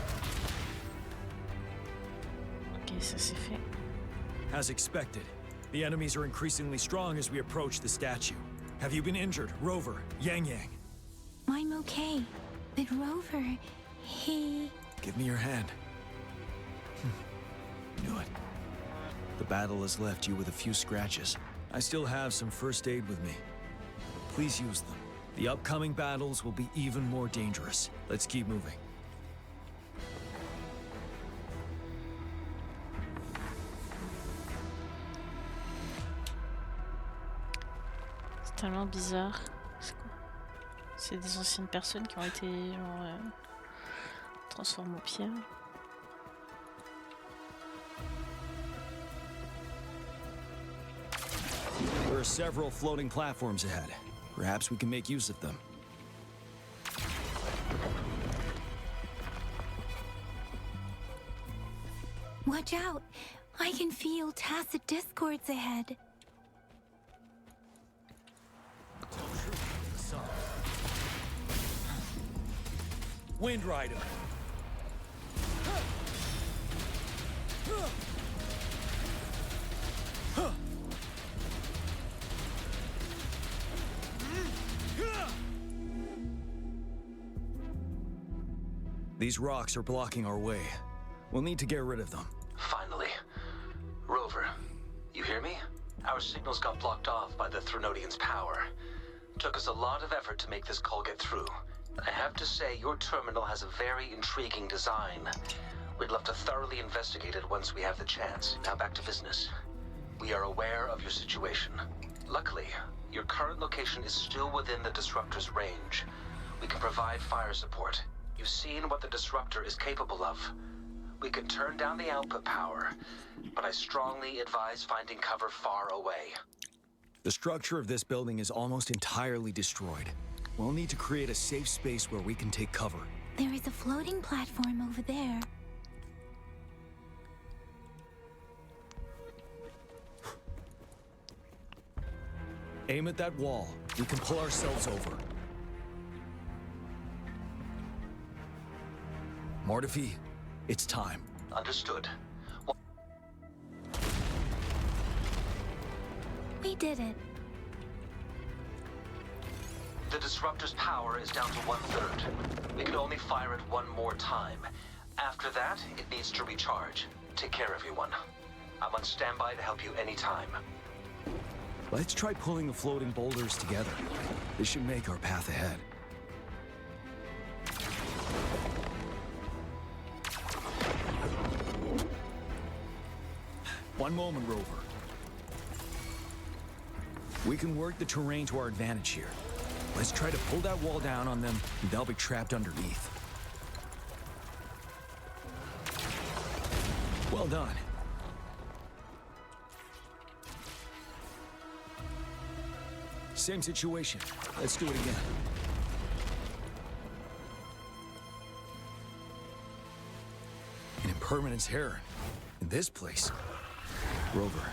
ça c'est fait. As expected, the enemies are increasingly strong as we approach the statue. Have you been injured, Rover, Yang Yang? I'm okay. But Rover, he... Give me your hand. Knew it. The battle has left you with a few scratches. I still have some first aid with me. Please use them. The upcoming battles will be even more dangerous. Let's keep moving. C'est tellement bizarre. C'est quoi? C'est des anciennes personnes qui ont été genre transformées en pierre. There are several floating platforms ahead. Perhaps we can make use of them. Watch out! I can feel tacit discords ahead. Wind Rider. These rocks are blocking our way. We'll need to get rid of them. Finally. Rover, you hear me? Our signals got blocked off by the Threnodian's power. Took us a lot of effort to make this call get through. I have to say, your terminal has a very intriguing design. We'd love to thoroughly investigate it once we have the chance. Now back to business. We are aware of your situation. Luckily, your current location is still within the Disruptor's range. We can provide fire support. You've seen what the Disruptor is capable of. We can turn down the output power, but I strongly advise finding cover far away. The structure of this building is almost entirely destroyed. We'll need to create a safe space where we can take cover. There is a floating platform over there. Aim at that wall. We can pull ourselves over. Mortefi, it's time. Understood. We did it. The Disruptor's power is down to 1/3. We can only fire it one more time. After that, it needs to recharge. Take care, everyone. I'm on standby to help you anytime. Let's try pulling the floating boulders together. This should make our path ahead. One moment, Rover. We can work the terrain to our advantage here. Let's try to pull that wall down on them, and they'll be trapped underneath. Well done. Same situation. Let's do it again. An impermanence heron. In this place. Rover,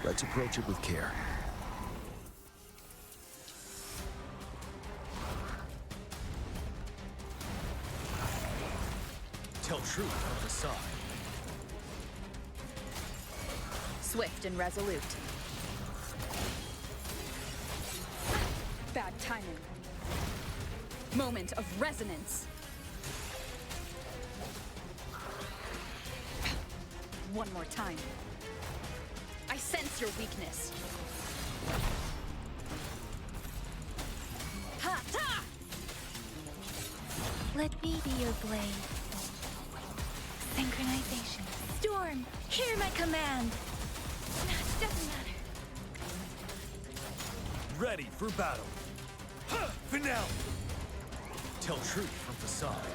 let's approach it with care. Tell truth from the side. Swift and resolute. Bad timing. Moment of resonance. One more time. I sense your weakness. Ha! Ta! Let me be your blade. Synchronization. Storm, hear my command. Doesn't matter. Ready for battle. Finale. Tell truth from facade.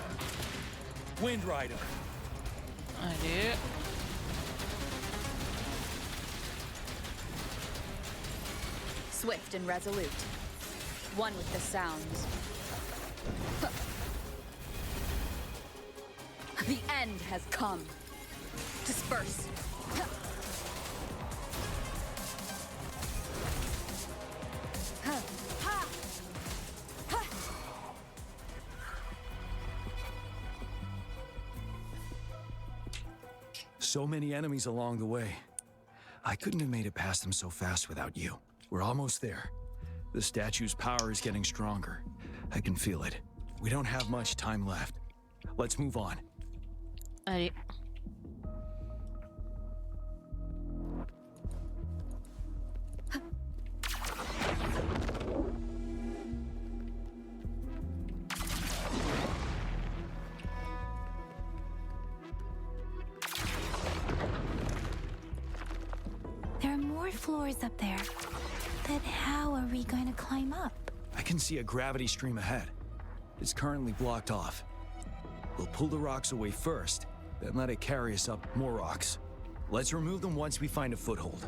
Wind Rider. Allez. Swift and resolute. One with the sounds. The end has come. Disperse. So many enemies along the way. I couldn't have made it past them so fast without you. We're almost there. The statue's power is getting stronger. I can feel it. We don't have much time left. Let's move on. Allez. There are more floors up there. But how are we going to climb up? I can see a gravity stream ahead. It's currently blocked off. We'll pull the rocks away first, then let it carry us up more rocks. Let's remove them once we find a foothold.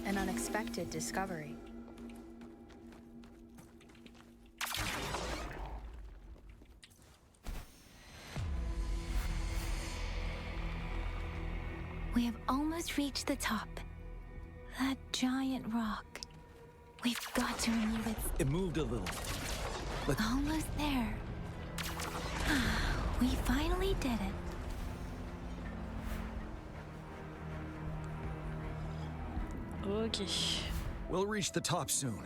An unexpected discovery. We have almost reached the top. That giant rock. We've got to remove it. It moved a little. Almost there. We finally did it. Ok. We'll reach the top soon.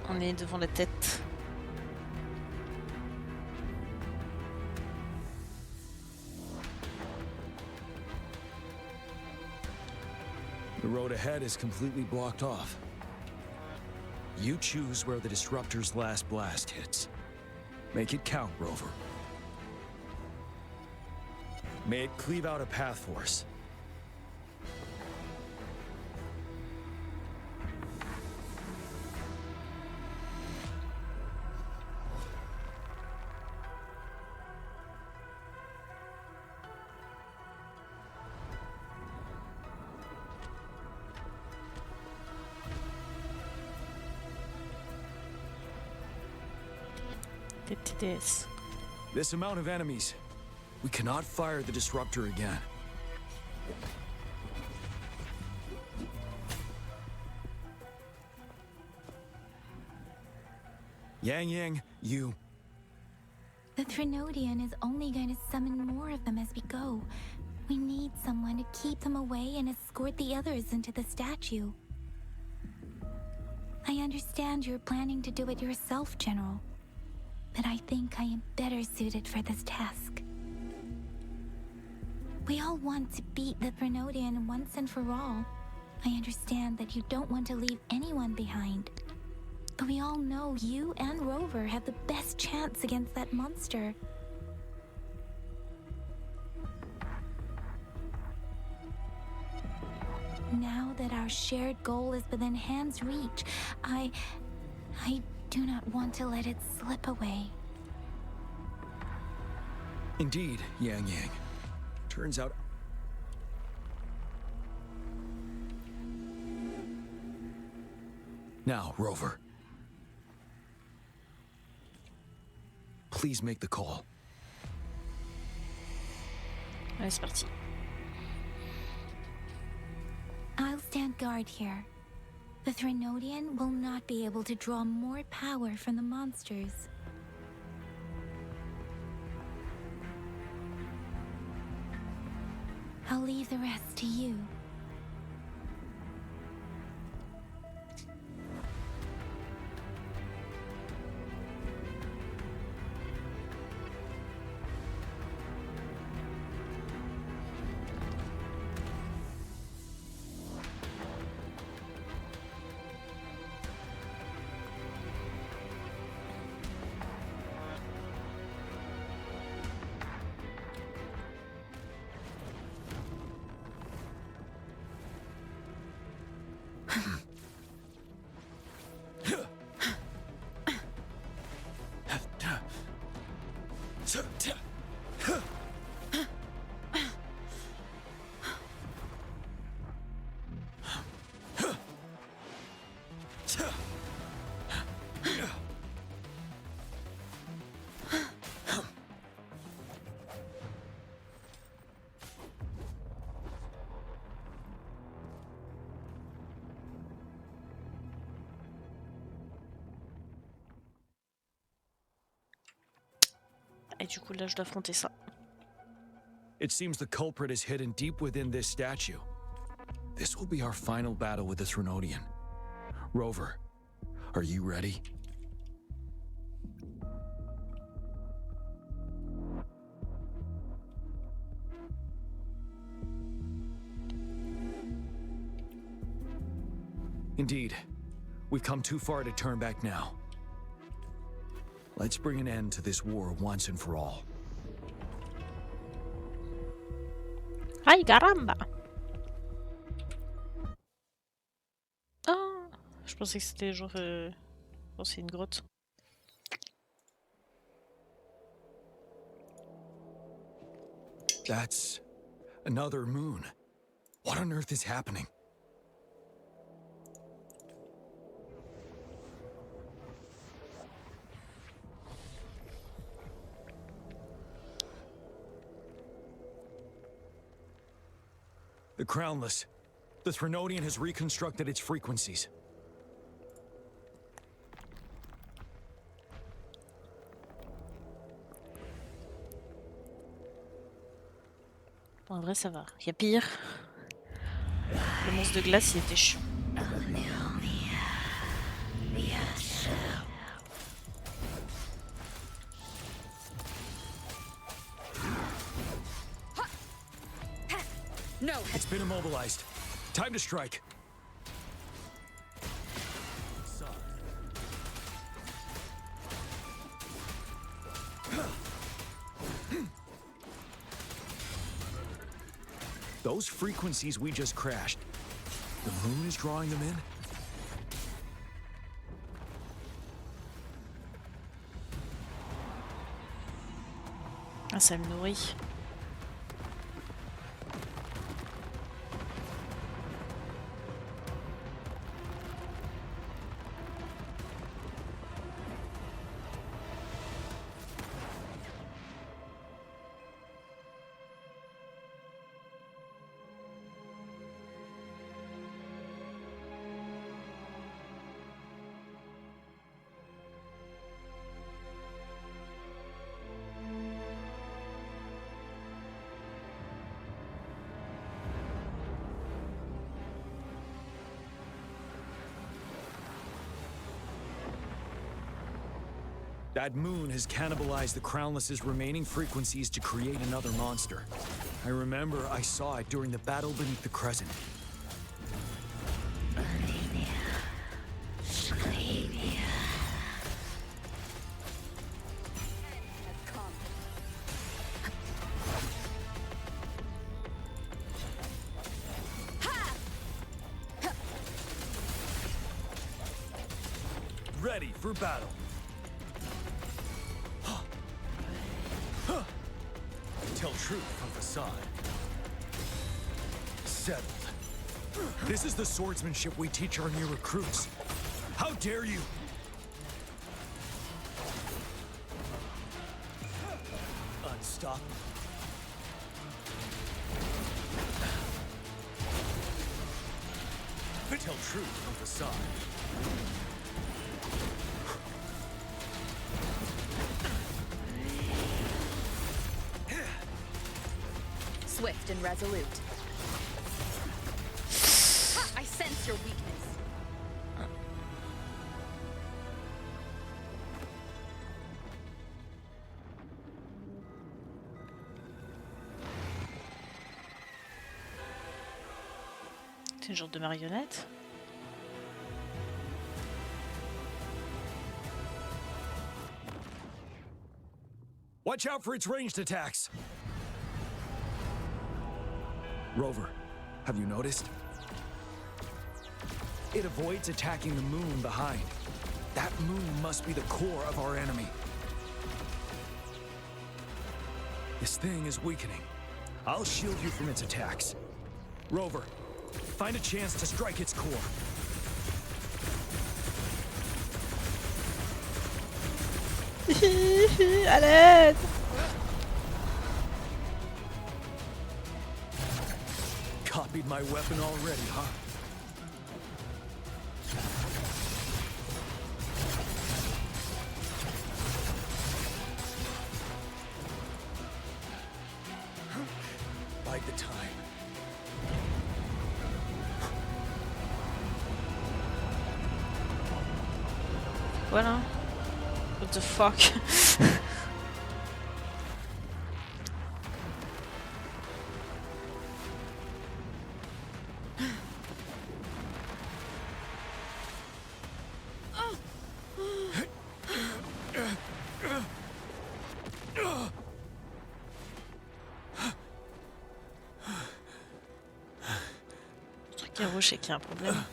On est devant la tête. The road ahead is completely blocked off. You choose where the disruptor's last blast hits. Make it count, Rover. May it cleave out a path for us. This amount of enemies. We cannot fire the disruptor again. Yang, you... The Threnodian is only going to summon more of them as we go. We need someone to keep them away and escort the others into the statue. I understand you're planning to do it yourself, General. But I think I am better suited for this task. We all want to beat the Threnodian once and for all. I understand that you don't want to leave anyone behind. But we all know you and Rover have the best chance against that monster. Now that our shared goal is within hand's reach, I do not want to let it slip away. Indeed, Yang. Turns out... Now, Rover. Please make the call. Allez, c'est parti. I'll stand guard here. The Threnodian will not be able to draw more power from the monsters. I'll leave the rest to you. Et du coup, là, je dois affronter ça. It seems the culprit is hidden deep within this statue. This will be our final battle with the Threnodian. Rover, are you ready? Indeed, we've come too far to turn back now. Let's bring an end to this war once and for all. Aïe, caramba! Ah! Je pensais que c'était genre... Oh, c'est une grotte. That's another moon. What on earth is happening? The Crownless. The Threnodian has reconstructed its frequencies. En vrai, ça va. Il y a pire. Le monstre de glace, il était chiant. No. It's been immobilized. Time to strike. Those frequencies we just crashed. The moon is drawing them in? Ah, ça me nourrit. That moon has cannibalized the Crownless's remaining frequencies to create another monster. I remember I saw it during the battle beneath the Crescent. Ready for battle. Tell truth from facade. Settled. This is the swordsmanship we teach our new recruits. How dare you! Unstoppable. Tell truth from facade. Swift and resolute. I sense your weakness. C'est un genre de marionnette. Watch out for its ranged attacks! Rover, have you noticed? It avoids attacking the moon behind. That moon must be the core of our enemy. This thing is weakening. I'll shield you from its attacks. Rover, find a chance to strike its core. À l'aide! Copied my weapon already, huh? quoi là? What the fuck? Le truc est rouge et qu'il y a un problème.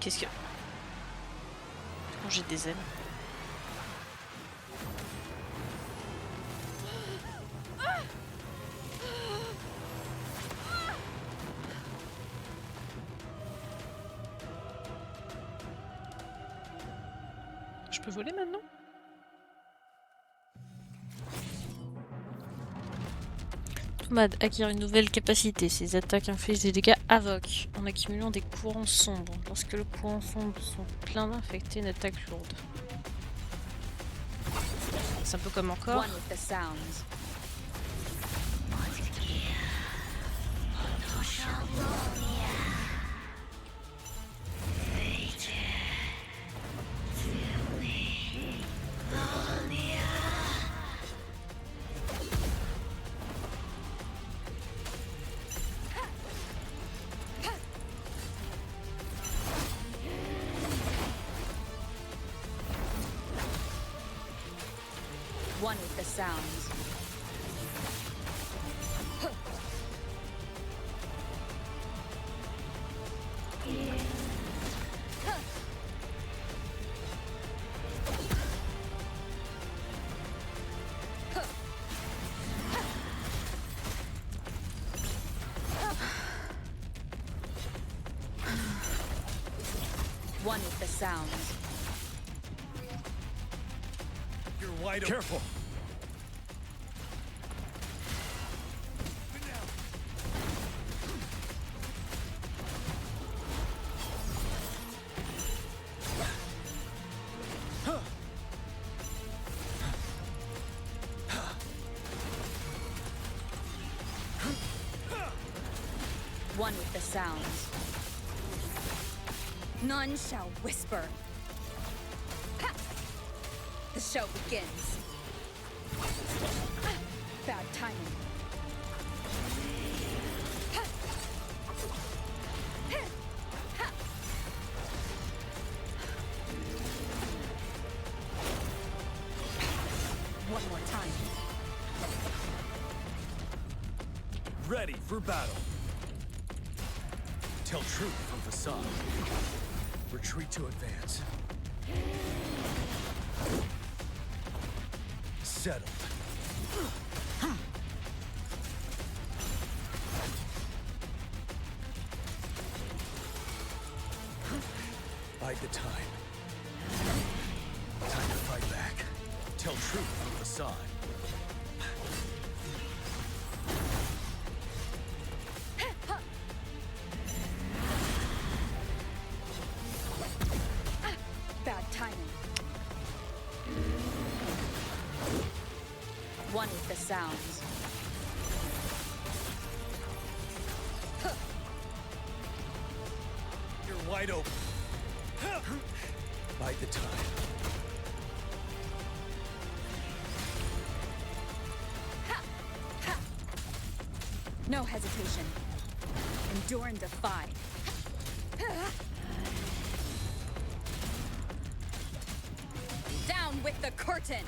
Qu'est-ce que... Quand j'ai des ailes. Je peux voler maintenant? Toumad acquiert une nouvelle capacité. Ses attaques infligent des dégâts avec en accumulant des courants sombres. Lorsque le courant sombre sont pleins d'infectés, une attaque lourde. C'est un peu comme encore. One with the sounds. One with the sounds. You're wide open. Careful. One with the sounds. None shall whisper. Ha! The show begins. Bad timing. Ha! Ha! One more time. Ready for battle. Tell truth from facade. Retreat to advance. Settled. Bide the time. Time to fight back. Tell truth from facade. Bad timing. One with the sounds. You're wide open. Bide the time. No hesitation. Endure and defy. Down with the curtain!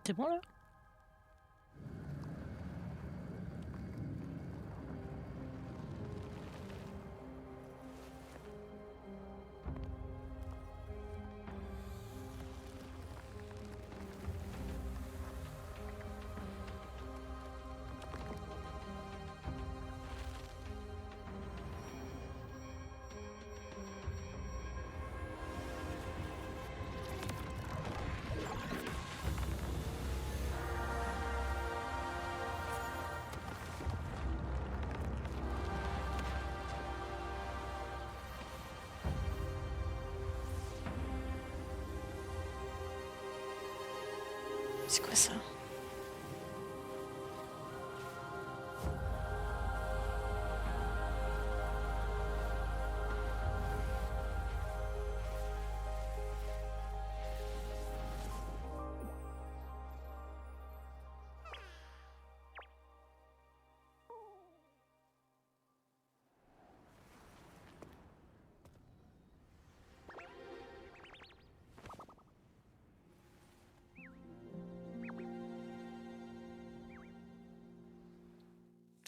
C'est bon là? C'est quoi ça?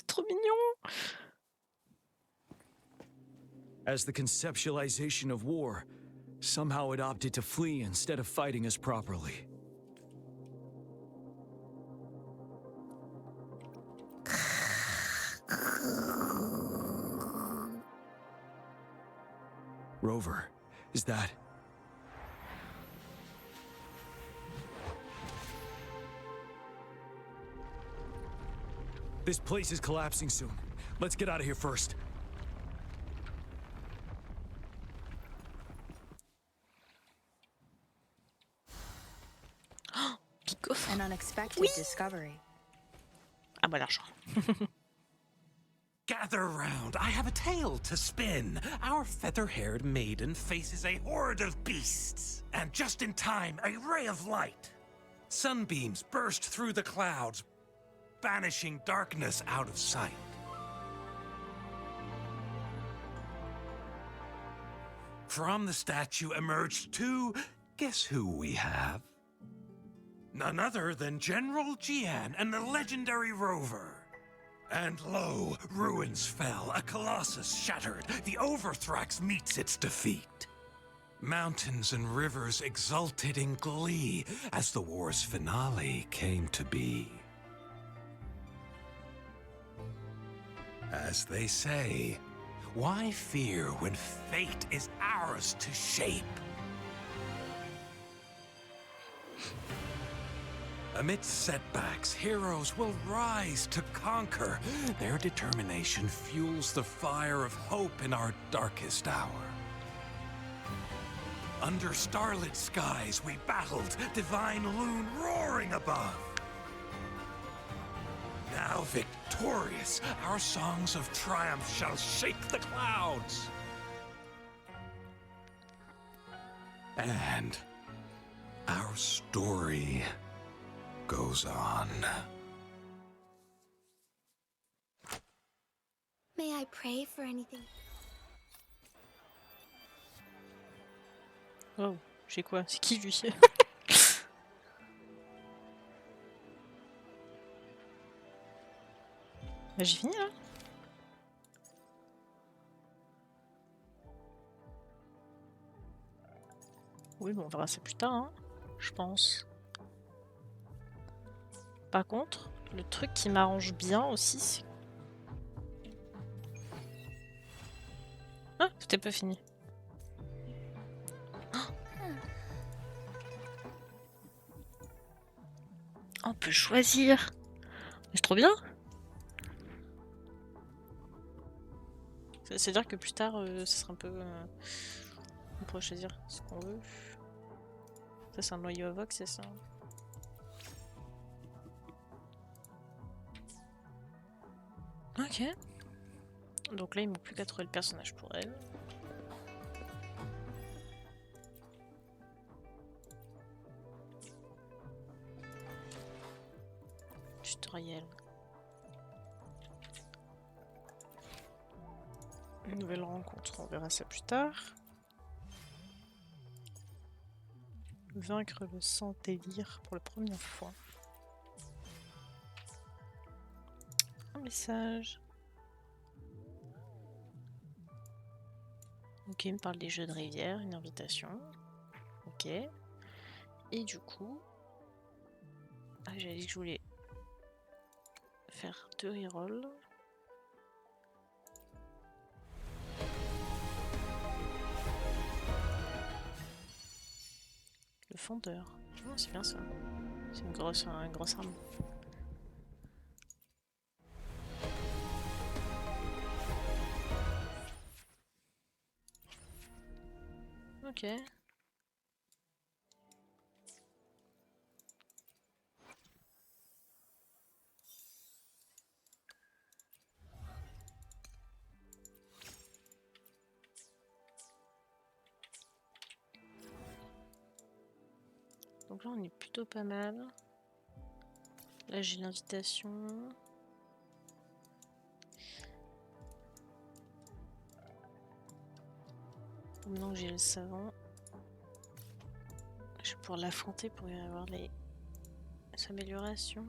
Trop mignon. As the conceptualization of war, somehow it opted to flee instead of fighting us properly. Rover, is that... This place is collapsing soon. Let's get out of here first. An unexpected discovery. Ah bah l'argent. Gather round, I have a tale to spin. Our feather-haired maiden faces a horde of beasts. And just in time, a ray of light. Sunbeams burst through the clouds, banishing darkness out of sight. From the statue emerged two... Guess who we have? None other than General Jian and the legendary Rover. And lo, ruins fell, a colossus shattered, the Overthrax meets its defeat. Mountains and rivers exulted in glee as the war's finale came to be. As they say, why fear when fate is ours to shape? Amidst setbacks, heroes will rise to conquer. Their determination fuels the fire of hope in our darkest hour. Under starlit skies we battled, divine loon roaring above. Now victorious, our songs of triumph shall shake the clouds. And our story goes on. May I pray for anything? Oh, j'ai quoi? C'est qui lui? Bah, j'ai fini là. Oui, bon, on verra ça plus tard, hein, je pense. Par contre, le truc qui m'arrange bien aussi, c'est... Ah, tout est pas fini. On peut choisir. C'est trop bien. C'est-à-dire que plus tard, ce sera un peu... on pourrait choisir ce qu'on veut. Ça, c'est un noyau avec, c'est ça? Ok. Donc là, il ne manque plus qu'à trouver le personnage pour elle. Tutoriel. Une nouvelle rencontre, on verra ça plus tard. Vaincre le sans délire pour la première fois. Message. Ok, il me parle des jeux de rivière, une invitation. Ok. Et du coup... Ah, j'avais dit que je voulais faire 2 rerolls. Le fondeur. Oh, c'est bien ça. C'est une grosse arme. Ok. Donc là on est plutôt pas mal. Là j'ai l'invitation. Maintenant que j'ai le savon, je vais pouvoir l'affronter pour y avoir les améliorations.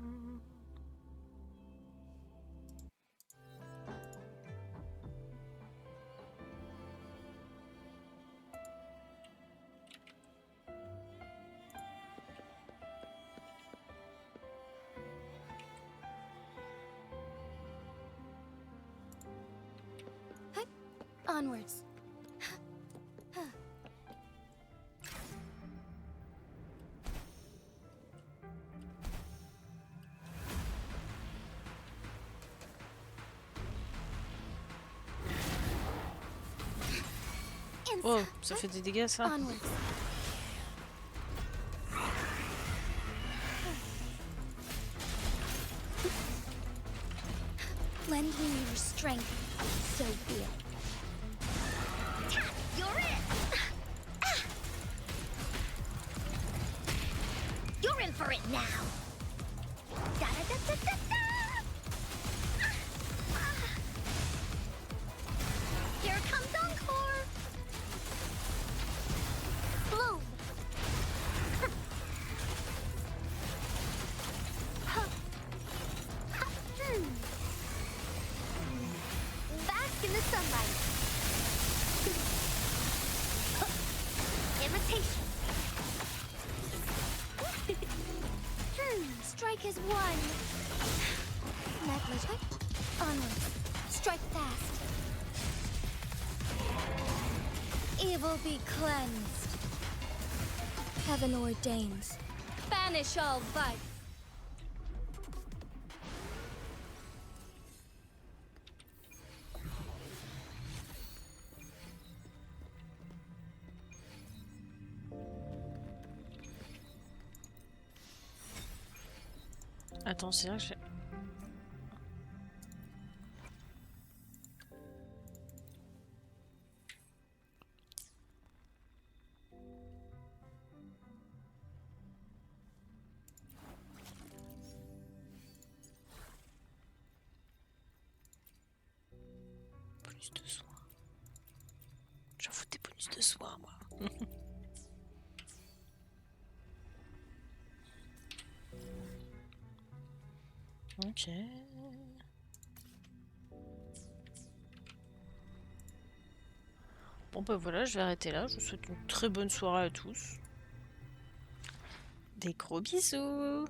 Onwards. Oh, ça fait des dégâts ça. Onwards. Lend me your strength, so be it. You're it! You're in for it now! Da-da-da-da-da-da! Here comes Encore! Bloom! Bask in the sunlight! Imitation! Strike is one. Negligent. Onwards. Strike fast. Evil be cleansed. Heaven ordains. Banish all vice. Attends, c'est vrai que j'ai... Bonus de soin. J'en fous des bonus de soin, moi. Ok. Bon bah voilà, je vais arrêter là. Je vous souhaite une très bonne soirée à tous. Des gros bisous.